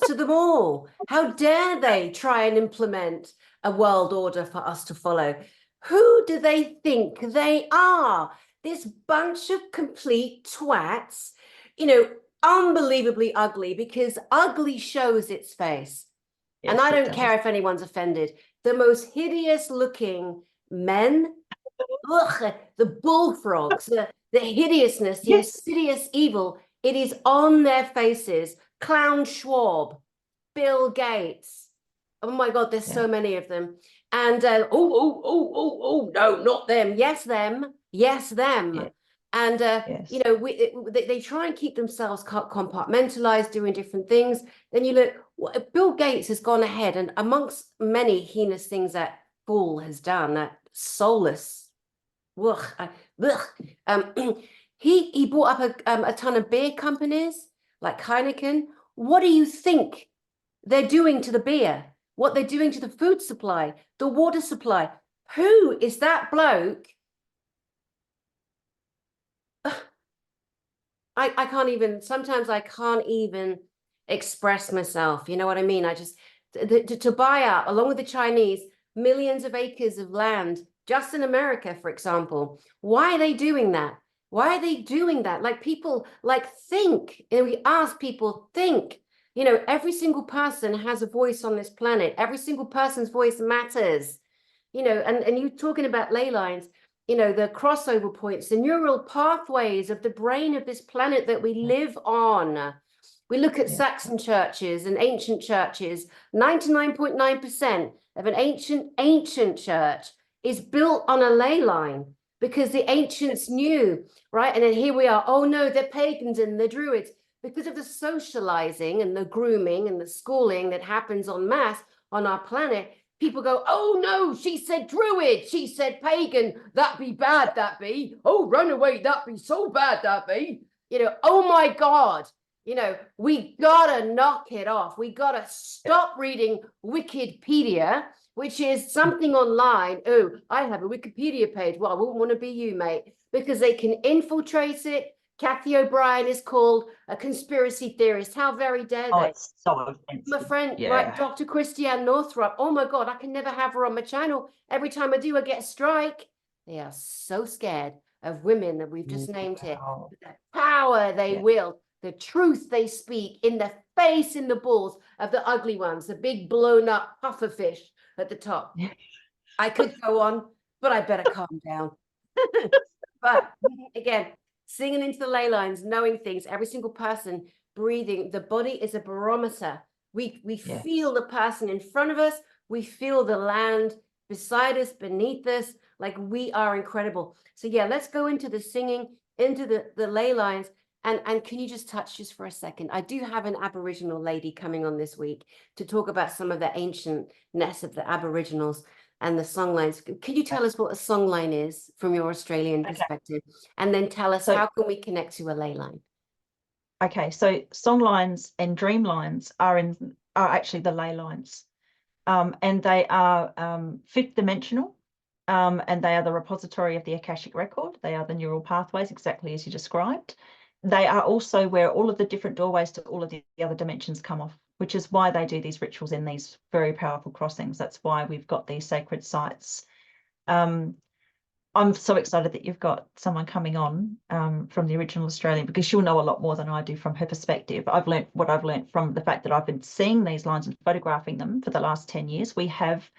to them all. How dare they try and implement a world order for us to follow? Who do they think they are? This bunch of complete twats, unbelievably ugly, because ugly shows its face. Yes, and I don't does. care if anyone's offended. The most hideous looking men, ugh, the bullfrogs, the hideousness, the insidious evil, it is on their faces. Clown Schwab, Bill Gates. Oh my God, there's so many of them. And no, not them. Yes, them. Yes, them. Yeah. And Yes. they try and keep themselves compartmentalized, doing different things. Then you look, Bill Gates has gone ahead, and amongst many heinous things that fool has done, that soulless, he bought up a ton of beer companies like Heineken. What do you think they're doing to the beer? What they're doing to the food supply, the water supply? Who is that bloke? I can't even, sometimes I can't even express myself. You know what I mean? I just, to buy up, along with the Chinese, millions of acres of land, just in America, for example. Why are they doing that? Why are they doing that? Like people, think, and we ask people, think. Every single person has a voice on this planet. Every single person's voice matters. And you talking about ley lines, the crossover points, the neural pathways of the brain of this planet that we live on. We look at Saxon churches and ancient churches. 99.9% of an ancient church is built on a ley line because the ancients knew, right? And then here we are, oh no, they're pagans and they're druids. Because of the socializing and the grooming and the schooling that happens en masse on our planet, people go, oh no, she said druid, she said pagan, that be bad, that be. Oh, run away, that be so bad, that be. Oh my God, we gotta knock it off. We gotta stop reading Wikipedia, which is something online. Oh, I have a Wikipedia page. Well, I wouldn't want to be you, mate, because they can infiltrate it. Kathy O'Brien is called a conspiracy theorist. How very dare they? It's so offensive. My friend, right, Dr. Christiane Northrup. Oh my God, I can never have her on my channel. Every time I do, I get a strike. They are so scared of women that we've just named here. The power they wield, the truth they speak in the face, in the balls of the ugly ones, the big blown up puffer fish at the top. I could go on, but I better calm down. But again, singing into the ley lines, knowing things, every single person breathing, the body is a barometer. We feel the person in front of us, we feel the land beside us, beneath us, like we are incredible. So let's go into the singing, into the ley lines. And can you just touch just for a second? I do have an Aboriginal lady coming on this week to talk about some of the ancientness of the Aboriginals and the songlines. Can you tell us what a songline is from your Australian perspective? And then tell us, how can we connect to a ley line? Okay, so songlines and dream lines are actually the ley lines. And they are fifth dimensional. and they are the repository of the Akashic record. They are the neural pathways, exactly as you described. They are also where all of the different doorways to all of the other dimensions come off, which is why they do these rituals in these very powerful crossings. That's why we've got these sacred sites. I'm so excited that you've got someone coming on from the original Australian, because she'll know a lot more than I do from her perspective. I've learned what I've learned from the fact that I've been seeing these lines and photographing them for the last 10 years. We have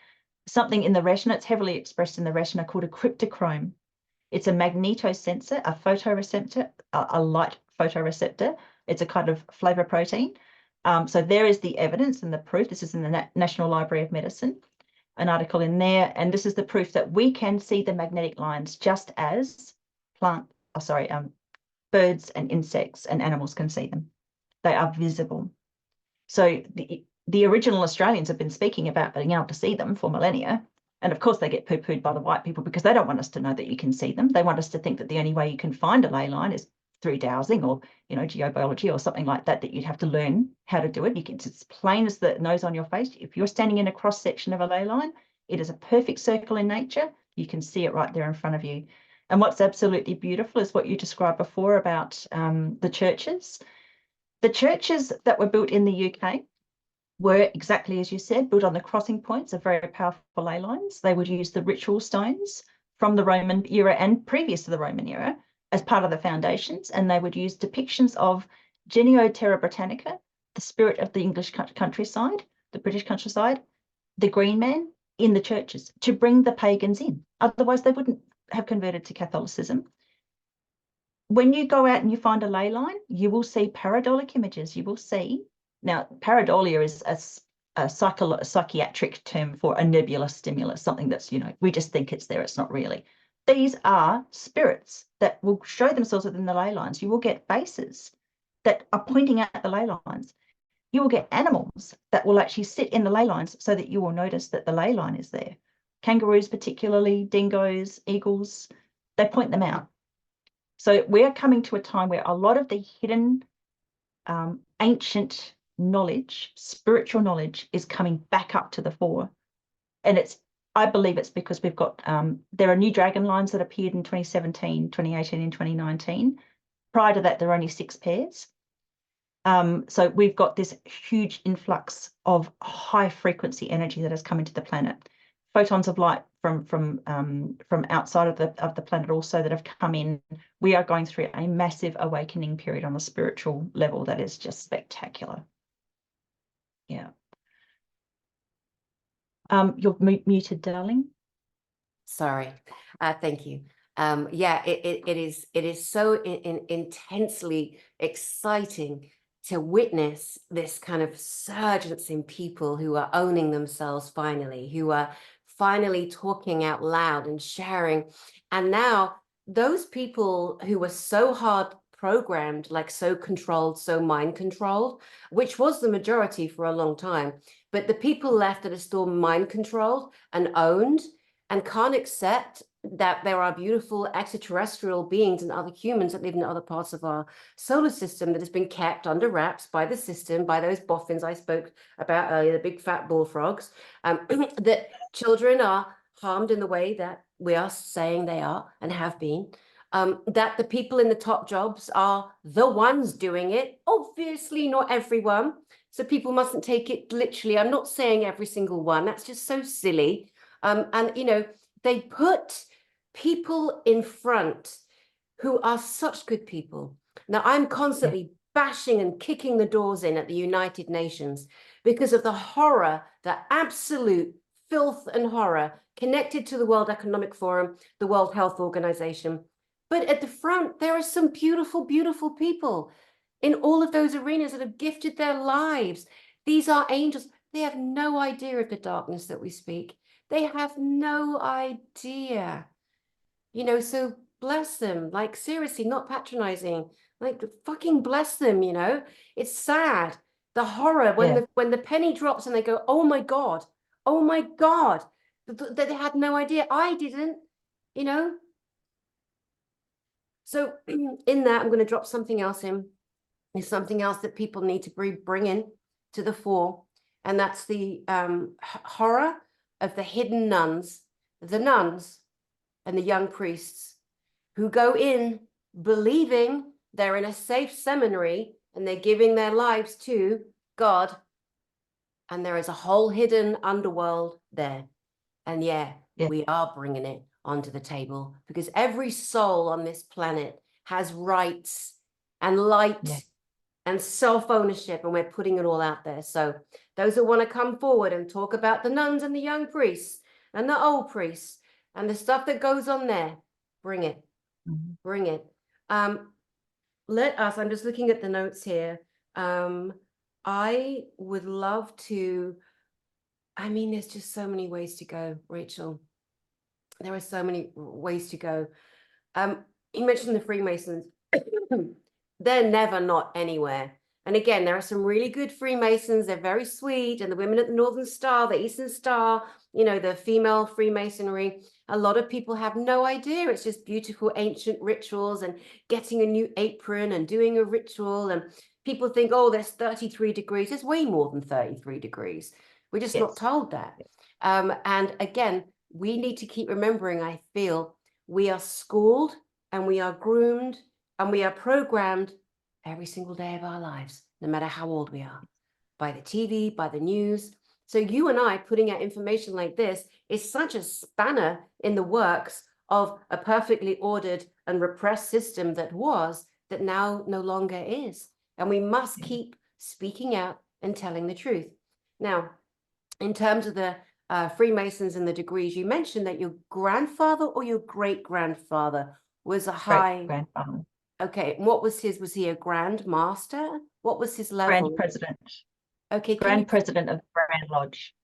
something in the retina, it's heavily expressed in the retina, called a cryptochrome. It's a magnetosensor, a photoreceptor, a light photoreceptor. It's a kind of flavor protein. So there is the evidence and the proof. This is in the National Library of Medicine, an article in there, and this is the proof that we can see the magnetic lines just as birds and insects and animals can see them. They are visible. So the original Australians have been speaking about being able to see them for millennia. And of course, they get poo-pooed by the white people because they don't want us to know that you can see them. They want us to think that the only way you can find a ley line is through dowsing or, geobiology or something like that, that you'd have to learn how to do it. It's as plain as the nose on your face. If you're standing in a cross section of a ley line, it is a perfect circle in nature. You can see it right there in front of you. And what's absolutely beautiful is what you described before about the churches. The churches that were built in the UK were, exactly as you said, built on the crossing points of very powerful ley lines. They would use the ritual stones from the Roman era and previous to the Roman era as part of the foundations, and they would use depictions of Genio Terra Britannica, the spirit of the English countryside, the British countryside, the Green Man, in the churches to bring the pagans in. Otherwise, they wouldn't have converted to Catholicism. When you go out and you find a ley line, you will see pareidolia images. You will see. Now, pareidolia is a psychiatric term for a nebulous stimulus, something that's, we just think it's there, it's not really. These are spirits that will show themselves within the ley lines. You will get faces that are pointing at the ley lines. You will get animals that will actually sit in the ley lines so that you will notice that the ley line is there. Kangaroos particularly, dingoes, eagles, they point them out. So we're coming to a time where a lot of the hidden ancient knowledge, spiritual knowledge, is coming back up to the fore. And I believe it's because we've got, there are new dragon lines that appeared in 2017, 2018, and 2019. Prior to that, there are only 6 pairs. So we've got this huge influx of high frequency energy that has come into the planet. Photons of light from outside of the planet also that have come in. We are going through a massive awakening period on a spiritual level that is just spectacular. Yeah. You're muted, darling. Sorry. Thank you. Yeah, it is so intensely exciting to witness this kind of surgence in people who are owning themselves finally, who are finally talking out loud and sharing. And now those people who were so hard programmed, like so controlled, so mind controlled, which was the majority for a long time, but the people left that are still mind controlled and owned and can't accept that there are beautiful extraterrestrial beings and other humans that live in other parts of our solar system that has been kept under wraps by the system, by those boffins I spoke about earlier, the big fat bullfrogs, that children are harmed in the way that we are saying they are and have been, that the people in the top jobs are the ones doing it. Obviously not everyone, so people mustn't take it literally. I'm not saying every single one, that's just so silly. And they put people in front who are such good people. Now, I'm constantly bashing and kicking the doors in at the United Nations because of the horror, the absolute filth and horror connected to the World Economic Forum, the World Health Organization. But at the front, there are some beautiful, beautiful people in all of those arenas that have gifted their lives. These are angels. They have no idea of the darkness that we speak. They have no idea, so bless them, like seriously, not patronizing, like fucking bless them, it's sad. The horror when the penny drops and they go, oh my God, that they had no idea. I didn't, So in that, I'm going to drop something else in. There's something else that people need to bring in to the fore, and that's the horror of the hidden nuns the nuns and the young priests who go in believing they're in a safe seminary and they're giving their lives to God. And there is a whole hidden underworld there. And yeah, we are bringing it onto the table because every soul on this planet has rights and light and self-ownership, and we're putting it all out there. So those who want to come forward and talk about the nuns and the young priests and the old priests and the stuff that goes on there, bring it. Bring it. Let us, I'm just looking at the notes here. I would love to, I mean, there's just so many ways to go, Rachel. There are so many ways to go. You mentioned the Freemasons. They're never not anywhere. And again, there are some really good Freemasons. They're very sweet. And the women at the Northern Star, the Eastern Star, you know, the female Freemasonry, a lot of people have no idea. It's just beautiful ancient rituals and getting a new apron and doing a ritual. And people think, oh, there's 33 degrees. There's way more than 33 degrees. We're just not told that. And again, we need to keep remembering, I feel, we are schooled and we are groomed and we are programmed every single day of our lives, no matter how old we are, by the TV, by the news. So you and I putting out information like this is such a spanner in the works of a perfectly ordered and repressed system that was, that now no longer is. And we must keep speaking out and telling the truth. Now, in terms of the Freemasons and the degrees, you mentioned that your grandfather or your great-grandfather was a high... Grandfather. Okay, what was he a Grand Master? What was his level? Grand President. Okay, Grand President of the Grand Lodge.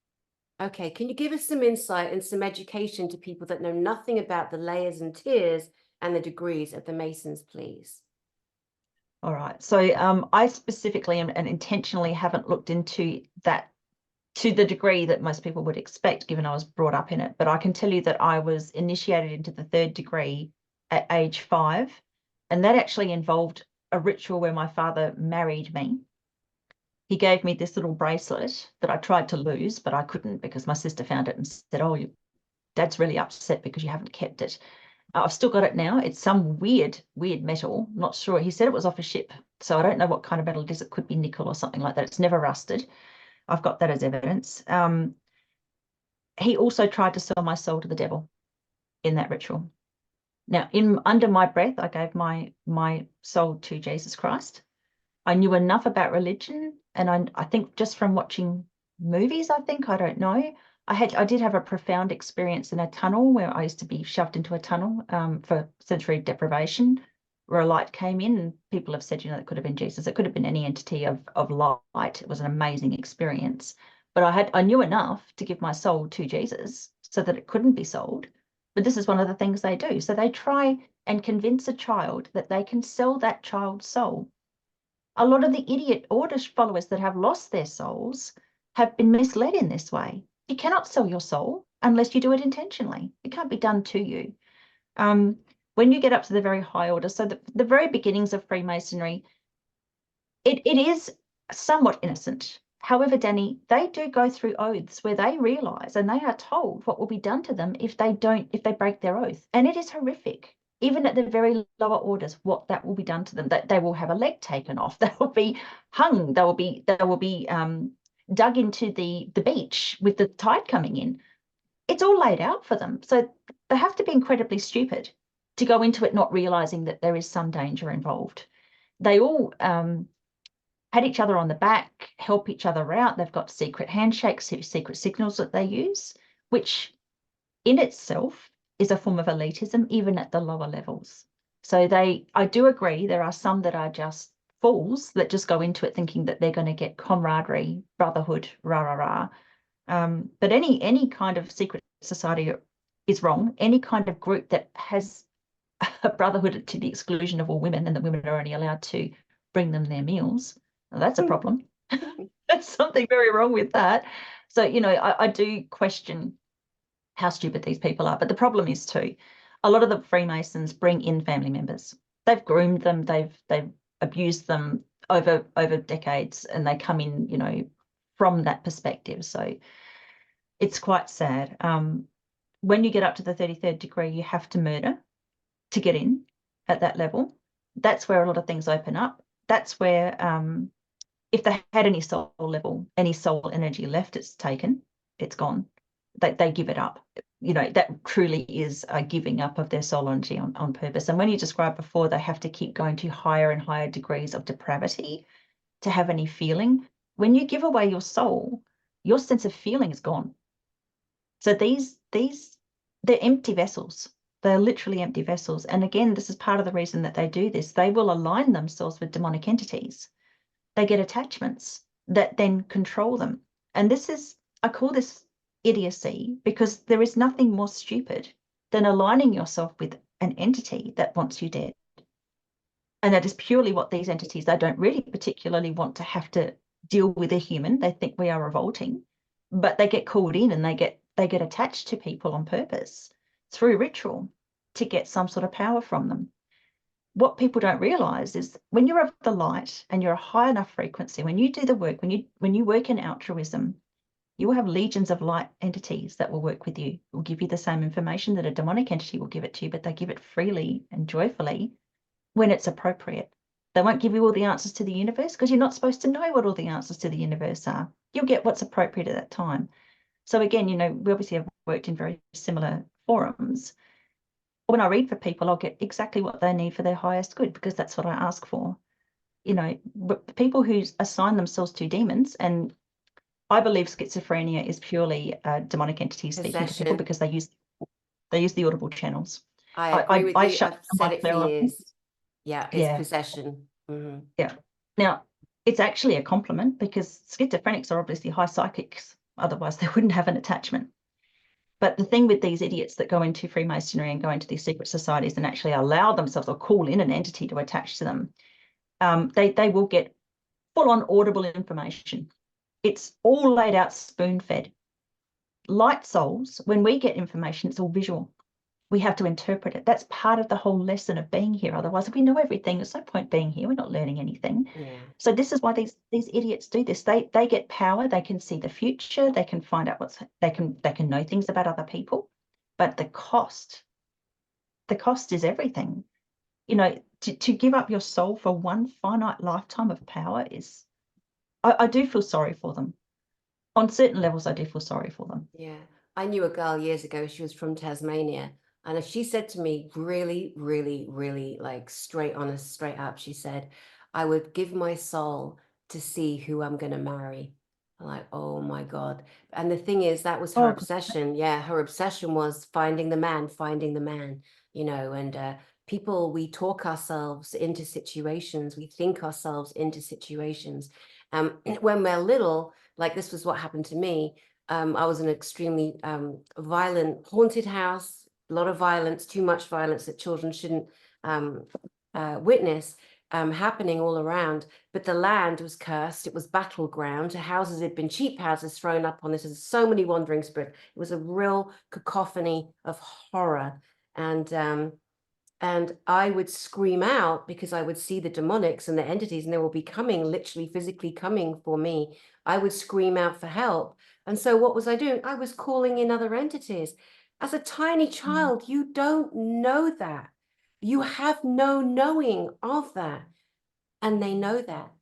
Okay, can you give us some insight and some education to people that know nothing about the layers and tiers and the degrees of the Masons, please? All right, so I specifically and intentionally haven't looked into that to the degree that most people would expect, given I was brought up in it. But I can tell you that I was initiated into the 3rd degree at age 5. And that actually involved a ritual where my father married me. He gave me this little bracelet that I tried to lose, but I couldn't because my sister found it and said, oh, your dad's really upset because you haven't kept it. I've still got it now. It's some weird metal. Not sure. He said it was off a ship. So I don't know what kind of metal it is. It could be nickel or something like that. It's never rusted. I've got that as evidence. He also tried to sell my soul to the devil in that ritual. Now, under my breath, I gave my soul to Jesus Christ. I knew enough about religion, and I think just from watching movies, I don't know, I did have a profound experience in a tunnel where I used to be shoved into a tunnel for sensory deprivation, where a light came in, and people have said, you know, it could have been Jesus. It could have been any entity of light. It was an amazing experience. But I knew enough to give my soul to Jesus so that it couldn't be sold. But this is one of the things they do. So they try and convince a child that they can sell that child's soul. A lot of the idiot order followers that have lost their souls have been misled in this way. You cannot sell your soul unless you do it intentionally. It can't be done to you. When you get up to the very high order, so the very beginnings of Freemasonry, it is somewhat innocent. However, Dani, they do go through oaths where they realise and they are told what will be done to them if they break their oath. And it is horrific. Even at the very lower orders, what that will be done to them, that they will have a leg taken off, they will be hung, they will be dug into the beach with the tide coming in. It's all laid out for them. So they have to be incredibly stupid to go into it not realising that there is some danger involved. They all pat each other on the back, help each other out. They've got secret handshakes, secret signals that they use, which in itself is a form of elitism, even at the lower levels. So I do agree there are some that are just fools that just go into it thinking that they're going to get camaraderie, brotherhood, rah, rah, rah. But any kind of secret society is wrong. Any kind of group that has a brotherhood to the exclusion of all women, and the women are only allowed to bring them their meals, well, that's a problem. There's something very wrong with that. So, you know, I do question how stupid these people are. But the problem is too, a lot of the Freemasons bring in family members. They've groomed them, they've abused them over decades, and they come in, you know, from that perspective. So it's quite sad. when you get up to the 33rd degree, you have to murder to get in at that level. That's where a lot of things open up. That's where if they had any soul level, any soul energy left, it's taken, it's gone. They give it up. You know, that truly is a giving up of their soul energy on purpose. And when you described before, they have to keep going to higher and higher degrees of depravity to have any feeling. When you give away your soul, your sense of feeling is gone. So they're empty vessels. They're literally empty vessels. And again, this is part of the reason that they do this. They will align themselves with demonic entities. They get attachments that then control them. And this is, I call this idiocy, because there is nothing more stupid than aligning yourself with an entity that wants you dead. And that is purely what these entities, they don't really particularly want to have to deal with a human. They think we are revolting, but they get called in and they get attached to people on purpose through ritual to get some sort of power from them. What people don't realize is when you're of the light and you're a high enough frequency, when you do the work, when you work in altruism, you will have legions of light entities that will work with you, will give you the same information that a demonic entity will give it to you, but they give it freely and joyfully when it's appropriate. They won't give you all the answers to the universe because you're not supposed to know what all the answers to the universe are. You'll get what's appropriate at that time. So again, you know, we obviously have worked in very similar forums. When I read for people, I'll get exactly what they need for their highest good, because that's what I ask for. You know, people who assign themselves to demons, and I believe schizophrenia is purely demonic entities speaking to people because they use the audible channels. I agree with you. I've said it for off. years. Yeah, it's Yeah. possession. Mm-hmm. Yeah. Now, it's actually a compliment because schizophrenics are obviously high psychics. Otherwise, they wouldn't have an attachment. But the thing with these idiots that go into Freemasonry and go into these secret societies and actually allow themselves or call in an entity to attach to them, they will get full-on audible information. It's all laid out spoon-fed. Light souls, when we get information, it's all visual. We have to interpret it. That's part of the whole lesson of being here. Otherwise, if we know everything, there's no point being here. We're not learning anything. Yeah. So this is why these idiots do this. They get power. They can see the future. They can find out they can know things about other people. But the cost is everything. You know, to give up your soul for one finite lifetime of power is, I do feel sorry for them. On certain levels, I do feel sorry for them. Yeah. I knew a girl years ago. She was from Tasmania. And she said to me, really, really, really, like straight honest, straight up, she said, I would give my soul to see who I'm going to marry. I'm like, oh my God. And the thing is, that was her obsession. Yeah, her obsession was finding the man, you know, and people, we talk ourselves into situations, we think ourselves into situations. When we're little, like this was what happened to me. I was in an extremely violent, haunted house, a lot of violence, too much violence that children shouldn't witness happening all around. But the land was cursed. It was battleground. Houses had been, cheap houses thrown up on this. There's so many wandering spirits. It was a real cacophony of horror. And I would scream out because I would see the demonics and the entities, and they will be coming, literally physically coming for me. I would scream out for help. And so what was I doing? I was calling in other entities. As a tiny child, you don't know that. You have no knowing of that. And they know that.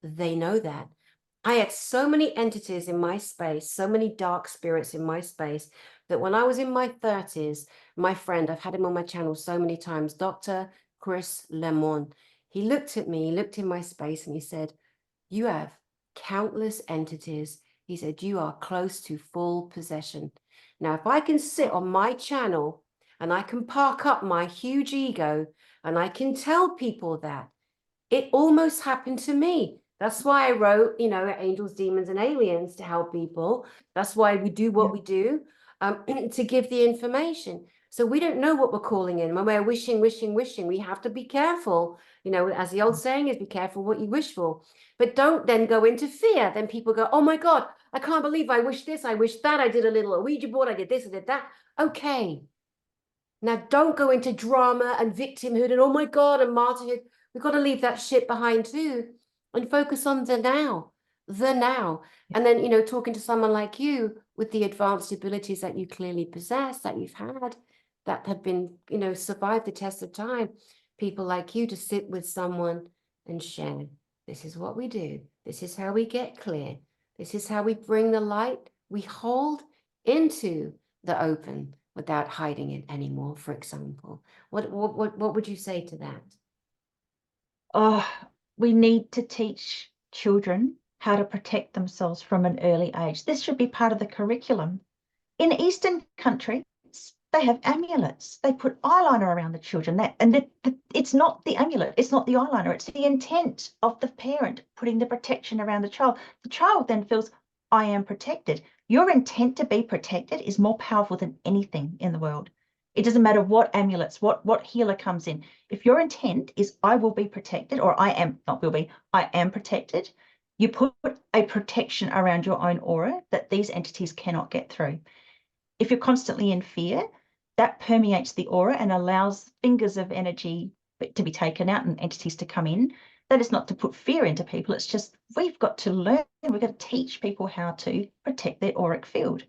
They know that. I had so many entities in my space, so many dark spirits in my space, that when I was in my 30s, my friend, I've had him on my channel so many times, Dr. Chris Lemon, he looked at me, he looked in my space and he said, you have countless entities. He said, you are close to full possession. Now, if I can sit on my channel and I can park up my huge ego and I can tell people that, it almost happened to me. That's why I wrote, you know, Angels, Demons, and Aliens to help people. That's why we do what we do, to give the information. So we don't know what we're calling in. When we're wishing, we have to be careful. You know, as the old saying is, be careful what you wish for. But don't then go into fear. Then people go, oh my God, I can't believe I wish this, I wish that, I did a little Ouija board, I did this, I did that. Okay. Now don't go into drama and victimhood and oh my God, and martyrhood. We've got to leave that shit behind too and focus on the now. the now. And then, talking to someone like you with the advanced abilities that you clearly possess, that you've had, that have been, survived the test of time, people like you to sit with someone and share. This is what we do. This is how we get clear. This is how we bring the light we hold into the open without hiding it anymore, for example. What would you say to that? Oh, we need to teach children how to protect themselves from an early age. This should be part of the curriculum. In Eastern countries, they have amulets. They put eyeliner around the children. It's not the amulet, it's not the eyeliner, it's the intent of the parent putting the protection around the child. The child then feels, I am protected. Your intent to be protected is more powerful than anything in the world. It doesn't matter what amulets, what healer comes in. If your intent is, I will be protected, or I am, not will be, I am protected, you put a protection around your own aura that these entities cannot get through. If you're constantly in fear, that permeates the aura and allows fingers of energy to be taken out and entities to come in. That is not to put fear into people. It's just, we've got to learn, we've got to teach people how to protect their auric field.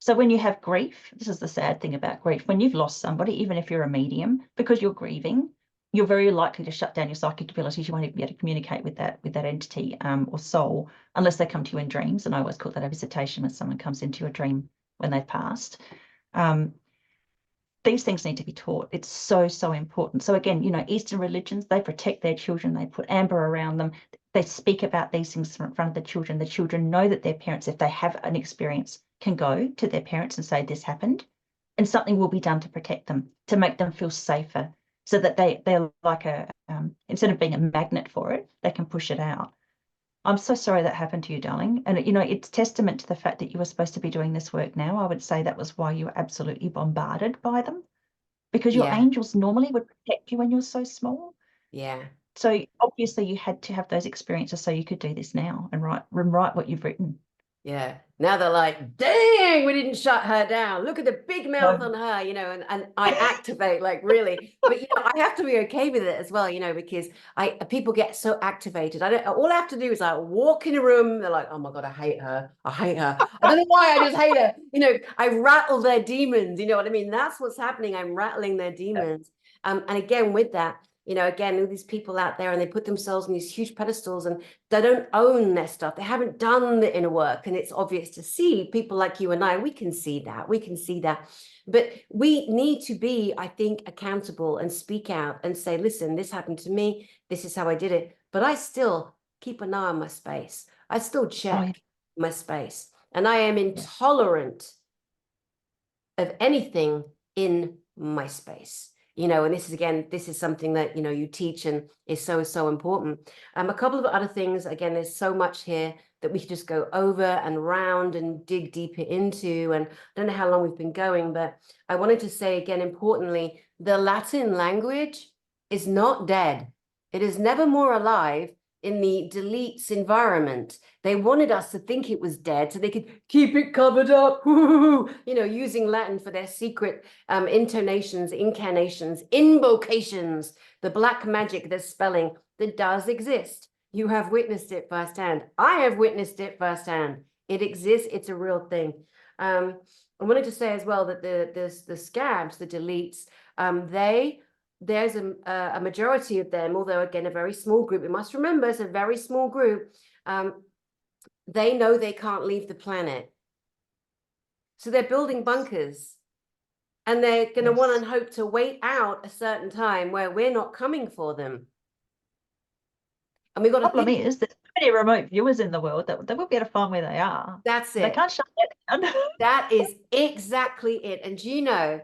So when you have grief, this is the sad thing about grief, when you've lost somebody, even if you're a medium, because you're grieving, you're very likely to shut down your psychic abilities. You won't even be able to communicate with that entity or soul unless they come to you in dreams. And I always call that a visitation when someone comes into your dream when they've passed. These things need to be taught. It's so, so important. So again, Eastern religions, they protect their children. They put amber around them. They speak about these things in front of the children. The children know that their parents, if they have an experience, can go to their parents and say, this happened, and something will be done to protect them, to make them feel safer, so that they're like instead of being a magnet for it, they can push it out. I'm so sorry that happened to you, darling. And, it's testament to the fact that you were supposed to be doing this work now. I would say that was why you were absolutely bombarded by them, because your angels normally would protect you when you're so small. Yeah. So obviously you had to have those experiences so you could do this now and write what you've written. Yeah. Now they're like, dang, we didn't shut her down. Look at the big mouth on her, and I activate like really. But I have to be okay with it as well, because people get so activated. All I have to do is like walk in a room. They're like, oh my God, I hate her. I hate her. I don't know why, I just hate her. I rattle their demons. You know what I mean? That's what's happening. I'm rattling their demons. And again, with that, again, all these people out there, and they put themselves on these huge pedestals, and they don't own their stuff. They haven't done the inner work. And it's obvious to see people like you and I, we can see that. We can see that. But we need to be, I think, accountable and speak out and say, listen, this happened to me. This is how I did it. But I still keep an eye on my space. I still check my space. And I am intolerant of anything in my space. And this is something that, you teach and is so, so important. A couple of other things, again, there's so much here that we could just go over and round and dig deeper into. And I don't know how long we've been going, but I wanted to say again, importantly, the Latin language is not dead. It is never more alive in the deletes environment. They wanted us to think it was dead so they could keep it covered up, using Latin for their secret intonations, incarnations, invocations, the black magic, the spelling that does exist. You have witnessed it firsthand. I have witnessed it firsthand. It exists. It's a real thing. I wanted to say as well that the scabs, the deletes, there's a majority of them, although again, a very small group. We must remember it's a very small group. They know they can't leave the planet. So they're building bunkers, and they're going to want and hope to wait out a certain time where we're not coming for them. And we've got to think is there's so many remote viewers in the world that they won't be able to find where they are. That's it. They can't shut that down. That is exactly it. And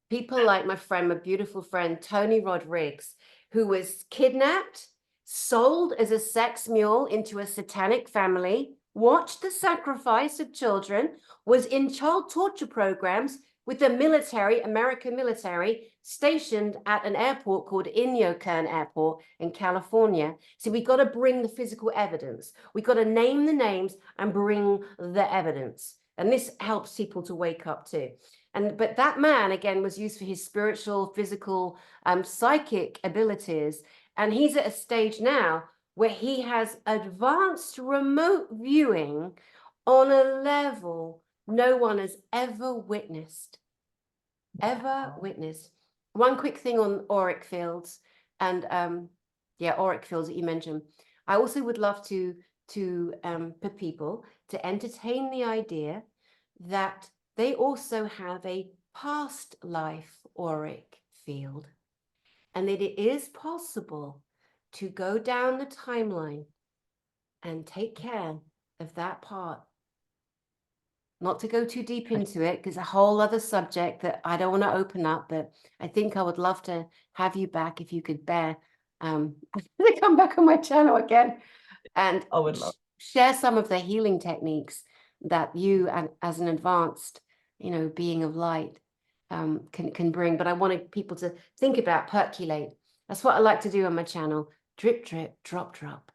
people like my beautiful friend, Tony Rodriguez, who was kidnapped, sold as a sex mule into a satanic family, watched the sacrifice of children, was in child torture programs with the military, American military, stationed at an airport called Inyokan Airport in California. So we got to bring the physical evidence. We got to name the names and bring the evidence. And this helps people to wake up too. But that man, again, was used for his spiritual, physical, psychic abilities. And he's at a stage now where he has advanced remote viewing on a level no one has ever witnessed. One quick thing on auric fields and yeah, auric fields that you mentioned. I also would love to for people to entertain the idea that they also have a past life auric field, and that it is possible to go down the timeline and take care of that part. Not to go too deep into it, because a whole other subject that I don't want to open up, but I think I would love to have you back if you could bear to come back on my channel again and I would love. share some of the healing techniques that you, and as an advanced, being of light, can bring. But I wanted people to think about, percolate. That's what I like to do on my channel. Drip, drip, drop, drop.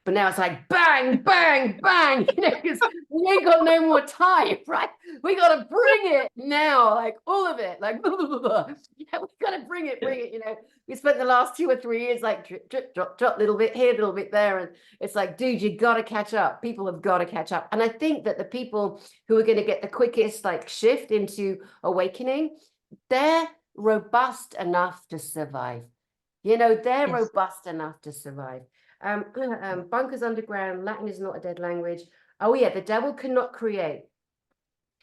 But now it's like bang, bang, bang, because we ain't got no more time, right? We got to bring it now, like all of it, like blah, blah, blah, blah. Yeah, we got to bring it. We spent the last 2 or 3 years like drip, drip, drop, drop, little bit here, little bit there. And it's like, dude, you got to catch up. People have got to catch up. And I think that the people who are going to get the quickest like shift into awakening, they're robust enough to survive. They're Yes. robust enough to survive. Bunkers underground, Latin is not a dead language. Oh yeah, the devil cannot create.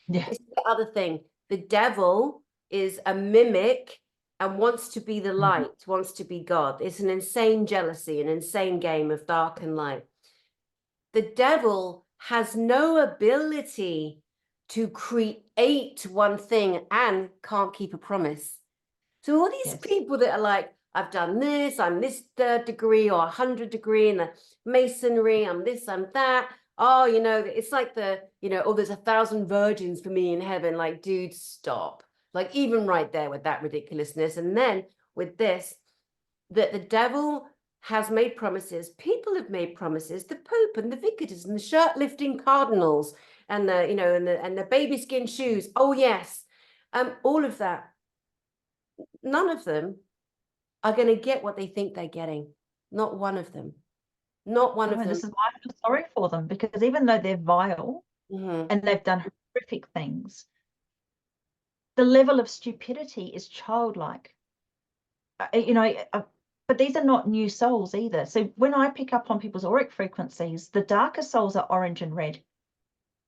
Yeah. It's the other thing. The devil is a mimic and wants to be the light, wants to be God. It's an insane jealousy, an insane game of dark and light. The devil has no ability to create one thing and can't keep a promise. So all these people that are like, I've done this, I'm this third degree or 100 degree in the masonry, I'm this, I'm that. Oh, it's like oh, there's 1,000 virgins for me in heaven. Like, dude, stop. Like, even right there with that ridiculousness. And then with this, that the devil has made promises. People have made promises. The Pope and the vicars and the shirt-lifting cardinals and the, and the baby skin shoes. Oh, yes. All of that. None of them are going to get what they think they're getting. Not one of them. Not one of them. This is why I feel sorry for them, because even though they're vile and they've done horrific things, the level of stupidity is childlike. But these are not new souls either. So when I pick up on people's auric frequencies, the darker souls are orange and red.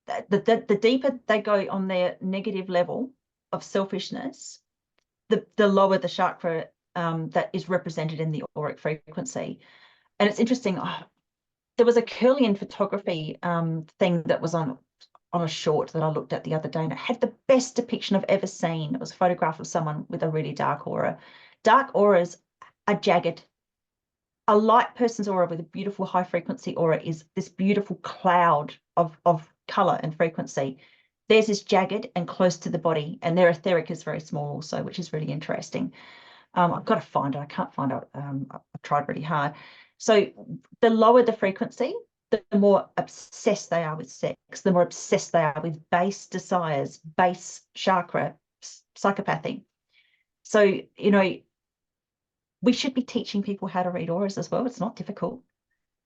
The deeper they go on their negative level of selfishness, the lower the chakra that is represented in the auric frequency. And it's interesting. There was a Curlian photography thing that was on a short that I looked at the other day, and it had the best depiction I've ever seen. It was a photograph of someone with a really dark aura. Dark auras are jagged. A light person's aura with a beautiful high frequency aura is this beautiful cloud of color and frequency. Theirs is jagged and close to the body, and their etheric is very small also, which is really interesting. I've got to find it. I can't find it. I've tried really hard. So the lower the frequency, the more obsessed they are with sex, the more obsessed they are with base desires, base chakra, psychopathy. So, we should be teaching people how to read auras as well. It's not difficult.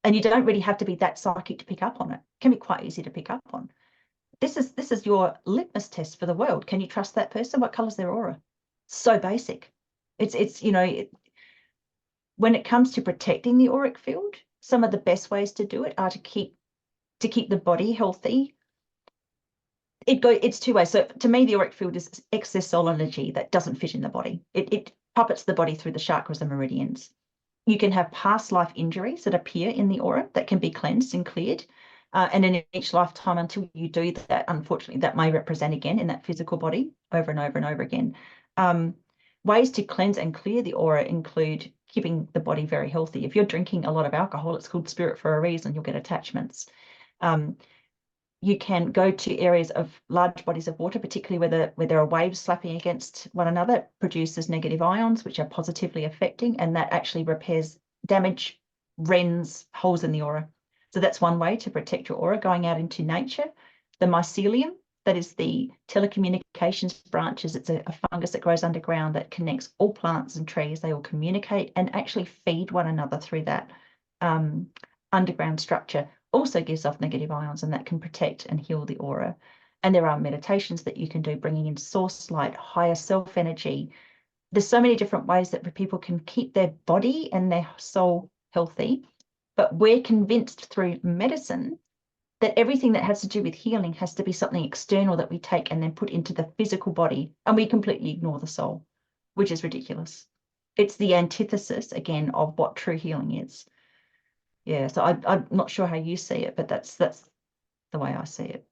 And you don't really have to be that psychic to pick up on it. It can be quite easy to pick up on. This is your litmus test for the world. Can you trust that person? What color's their aura? So basic. It's when it comes to protecting the auric field, some of the best ways to do it are to keep the body healthy. It's 2 ways. So to me, the auric field is excess soul energy that doesn't fit in the body. It puppets the body through the chakras and meridians. You can have past life injuries that appear in the aura that can be cleansed and cleared. And in each lifetime, until you do that, unfortunately, that may represent again in that physical body over and over and over again. Ways to cleanse and clear the aura include keeping the body very healthy. If you're drinking a lot of alcohol, it's called spirit for a reason. You'll get attachments. You can go to areas of large bodies of water, particularly where there are waves slapping against one another. It produces negative ions, which are positively affecting, and that actually repairs damage, rends, holes in the aura. So that's one way to protect your aura, going out into nature. The mycelium, that is the telecommunications branches. It's a fungus that grows underground that connects all plants and trees. They all communicate and actually feed one another through that. underground structure also gives off negative ions, and that can protect and heal the aura. And there are meditations that you can do, bringing in source light, higher self energy. There's so many different ways that people can keep their body and their soul healthy. But we're convinced through medicine that everything that has to do with healing has to be something external that we take and then put into the physical body, and we completely ignore the soul, which is ridiculous. It's the antithesis, again, of what true healing is. Yeah, so I'm not sure how you see it, but that's the way I see it.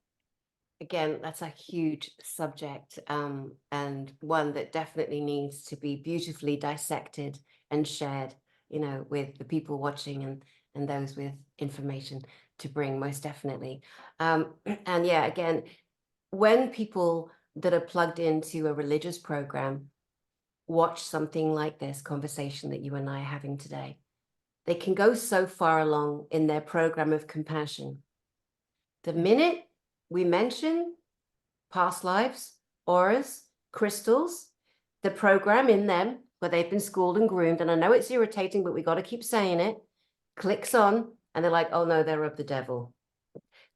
Again, that's a huge subject, and one that definitely needs to be beautifully dissected and shared, you know, with the people watching and those with information to bring, most definitely. And yeah, again, when people that are plugged into a religious program watch something like this conversation that you and I are having today, they can go so far along in their program of compassion. The minute we mention past lives, auras, crystals, the program in them where they've been schooled and groomed, and I know it's irritating, but we got to keep saying it, clicks on, and they're like, oh no, they're of the devil.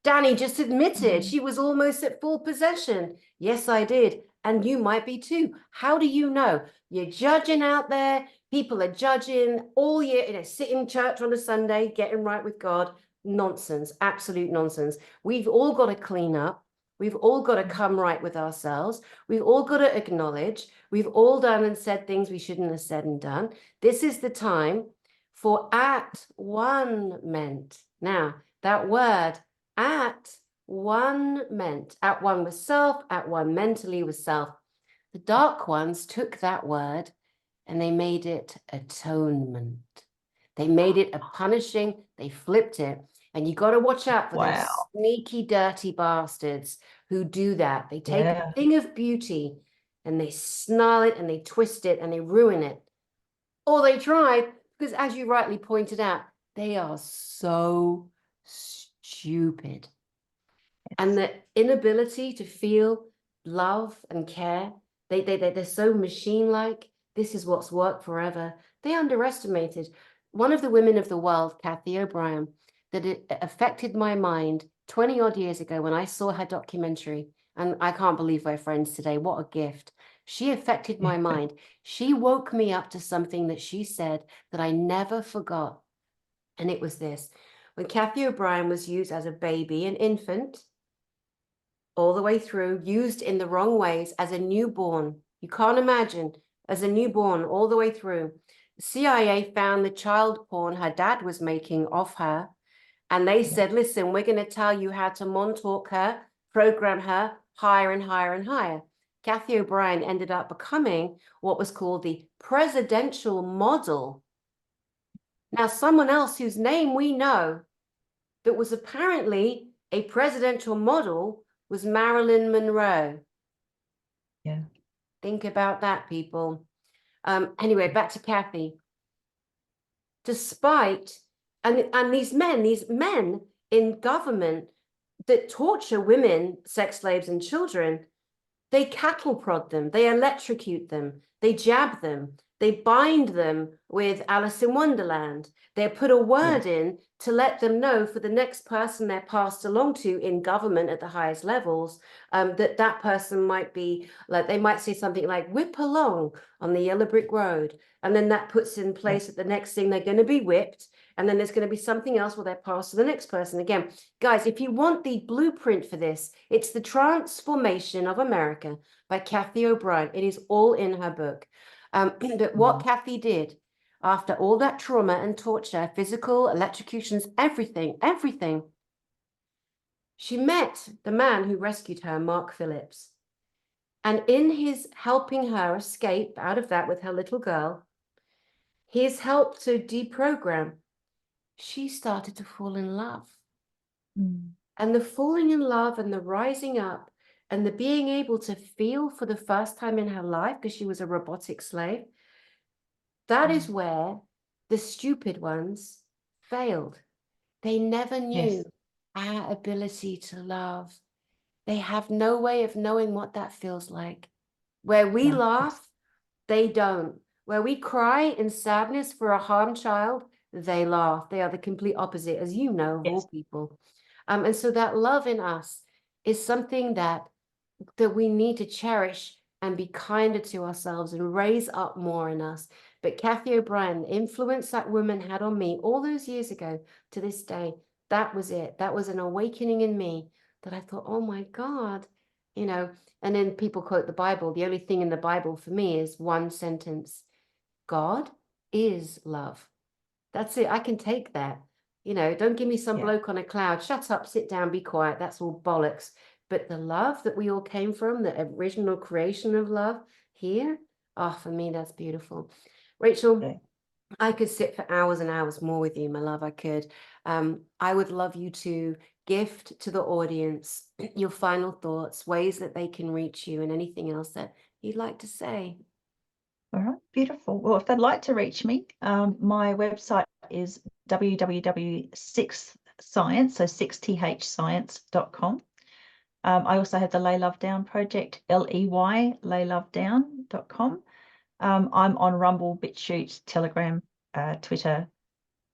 Dani just admitted she was almost at full possession. Yes, I did. And you might be too. How do you know? You're judging out there. People are judging all year, you know, sitting in church on a Sunday, getting right with God. Nonsense, absolute nonsense. We've all got to clean up. We've all got to come right with ourselves. We've all got to acknowledge. We've all done and said things we shouldn't have said and done. This is the time for at one meant. Now, that word at one meant, at one with self, at one mentally with self. The dark ones took that word and they made it atonement. They made it a punishing, they flipped it. And you got to watch out for those sneaky, dirty bastards who do that. They take a thing of beauty and they snarl it and they twist it and they ruin it. Or they tried, because as you rightly pointed out, they are so stupid. And the inability to feel love and care, they're so machine-like. This is what's worked forever. They underestimated one of the women of the world, Kathy O'Brien, that it affected my mind 20 odd years ago when I saw her documentary. And I can't believe we're friends today. What a gift. She affected my mind. She woke me up to something that she said that I never forgot. And it was this. When Kathy O'Brien was used as a baby, an infant, all the way through, used in the wrong ways as a newborn. You can't imagine, as a newborn all the way through. The CIA found the child porn her dad was making of her. And they said, listen, we're going to tell you how to Montauk her, program her higher and higher and higher. Kathy O'Brien ended up becoming what was called the presidential model. Now, someone else whose name we know that was apparently a presidential model was Marilyn Monroe. Yeah. Think about that, people. Anyway, back to Kathy. Despite, and these men in government that torture women, sex slaves, and children, they cattle prod them, they electrocute them, they jab them, they bind them with Alice in Wonderland. They put a word in to let them know for the next person they're passed along to in government at the highest levels, that that person might be, like, they might say something like, whip along on the yellow brick road. And then that puts in place that the next thing they're going to be whipped. And then there's going to be something else where they're passed to the next person. Again, guys, if you want the blueprint for this, it's The Transformation of America by Kathy O'Brien. It is all in her book. But what Kathy did after all that trauma and torture, physical, electrocutions, everything, she met the man who rescued her, Mark Phillips. And in his helping her escape out of that with her little girl, his help to deprogram, she started to fall in love. And the falling in love and the rising up and the being able to feel for the first time in her life, because she was a robotic slave, that is where the stupid ones failed. They never knew our ability to love. They have no way of knowing what that feels like. Where we laugh, they don't. Where we cry in sadness for a harmed child, they laugh. They are the complete opposite, as you know, of Yes. all people. And so that love in us is something that we need to cherish and be kinder to ourselves and raise up more in us. But Kathy O'Brien, the influence that woman had on me all those years ago to this day, that was it. That was an awakening in me that I thought, oh my God, you know. And then people quote the Bible. The only thing in the Bible for me is one sentence: God is love. That's it. I can take that. You know, don't give me some bloke on a cloud. Shut up, sit down, be quiet. That's all bollocks. But the love that we all came from, the original creation of love here, oh, for me, that's beautiful. Rachel, I could sit for hours and hours more with you, my love. I could. I would love you to gift to the audience your final thoughts, ways that they can reach you, and anything else that you'd like to say. All right, beautiful. Well, if they'd like to reach me, my website is www.6science, so 6thscience.com. I also have the Lay Love Down project, LEY, laylovedown.com. I'm on Rumble, BitChute, Telegram, Twitter,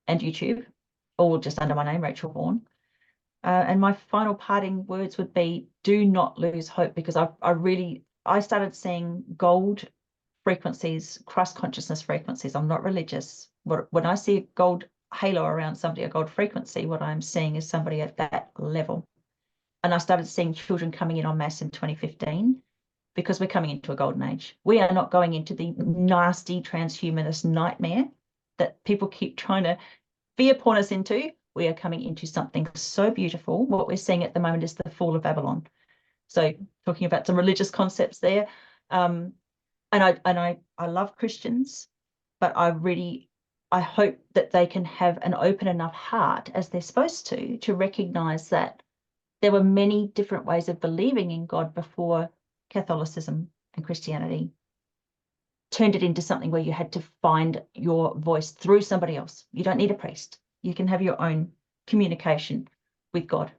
and YouTube, all just under my name, Rachel Vaughan. And my final parting words would be, do not lose hope, because I started seeing gold frequencies, Christ consciousness frequencies. I'm not religious. When I see a gold halo around somebody, a gold frequency, what I'm seeing is somebody at that level. And I started seeing children coming in en masse in 2015, because we're coming into a golden age. We are not going into the nasty transhumanist nightmare that people keep trying to fear porn us into. We are coming into something so beautiful. What we're seeing at the moment is the fall of Babylon. So talking about some religious concepts there. And I love Christians, but I hope that they can have an open enough heart, as they're supposed to recognize that there were many different ways of believing in God before Catholicism and Christianity turned it into something where you had to find your voice through somebody else. You don't need a priest. You can have your own communication with God.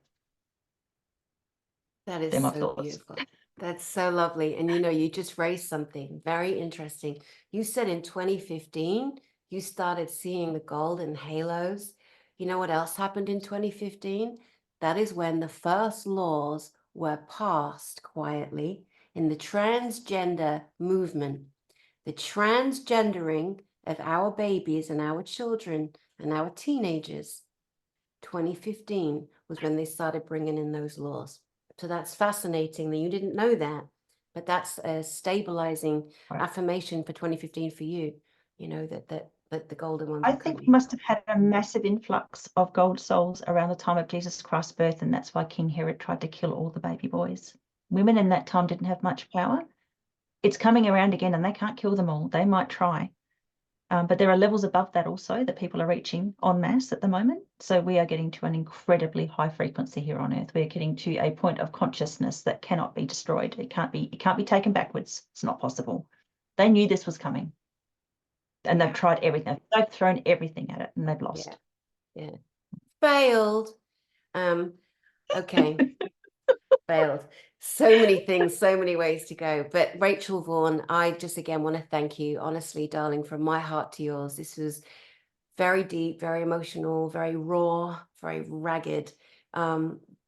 That is They're my so thoughts. beautiful. That's so lovely. And you know, you just raised something very interesting. You said in 2015, you started seeing the golden halos. You know what else happened in 2015? That is when the first laws were passed quietly in the transgender movement. The transgendering of our babies and our children and our teenagers. 2015 was when they started bringing in those laws. So that's fascinating that you didn't know that, but that's a stabilizing affirmation for 2015 for you. You know that the golden ones. I think we must have had a massive influx of gold souls around the time of Jesus Christ's birth, and that's why King Herod tried to kill all the baby boys. Women in that time didn't have much power. It's coming around again, and they can't kill them all. They might try. But there are levels above that also that people are reaching en masse at the moment. So we are getting to an incredibly high frequency here on Earth. We're getting to a point of consciousness that cannot be destroyed. It can't be taken backwards. It's not possible. They knew this was coming, and they've tried everything. They've thrown everything at it, and they've lost. Yeah. Failed. Okay. Failed. So many things, so many ways to go. But Rachel Vaughan, I just again want to thank you, honestly, darling, from my heart to yours. This was very deep, very emotional, very raw, very ragged,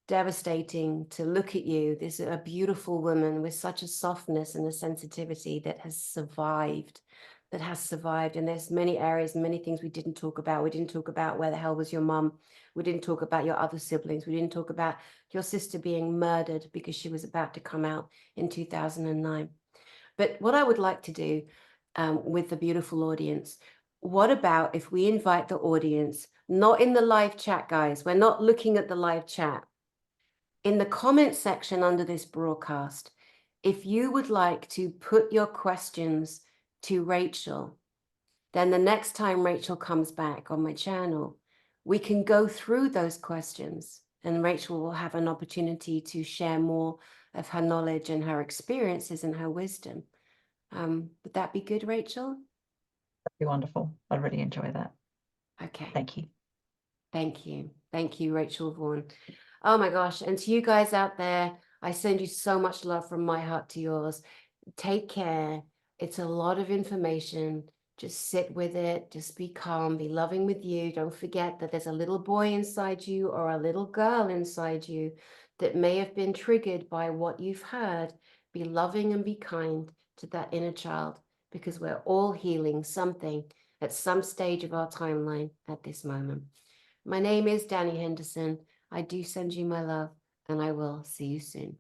devastating to look at you. This is a beautiful woman with such a softness and a sensitivity that has survived. And there's many areas, many things we didn't talk about. We didn't talk about where the hell was your mum. We didn't talk about your other siblings. We didn't talk about your sister being murdered because she was about to come out in 2009. But what I would like to do with the beautiful audience, what about if we invite the audience, not in the live chat, guys, we're not looking at the live chat, in the comment section under this broadcast, if you would like to put your questions to Rachel, then the next time Rachel comes back on my channel, we can go through those questions and Rachel will have an opportunity to share more of her knowledge and her experiences and her wisdom. Would that be good, Rachel? That'd be wonderful. I'd really enjoy that. Okay. Thank you. Thank you. Thank you, Rachel Vaughan. Oh my gosh. And to you guys out there, I send you so much love from my heart to yours. Take care. It's a lot of information. Just sit with it, just be calm, be loving with you. Don't forget that there's a little boy inside you or a little girl inside you that may have been triggered by what you've heard. Be loving and be kind to that inner child, because we're all healing something at some stage of our timeline at this moment. My name is Dani Henderson. I do send you my love, and I will see you soon.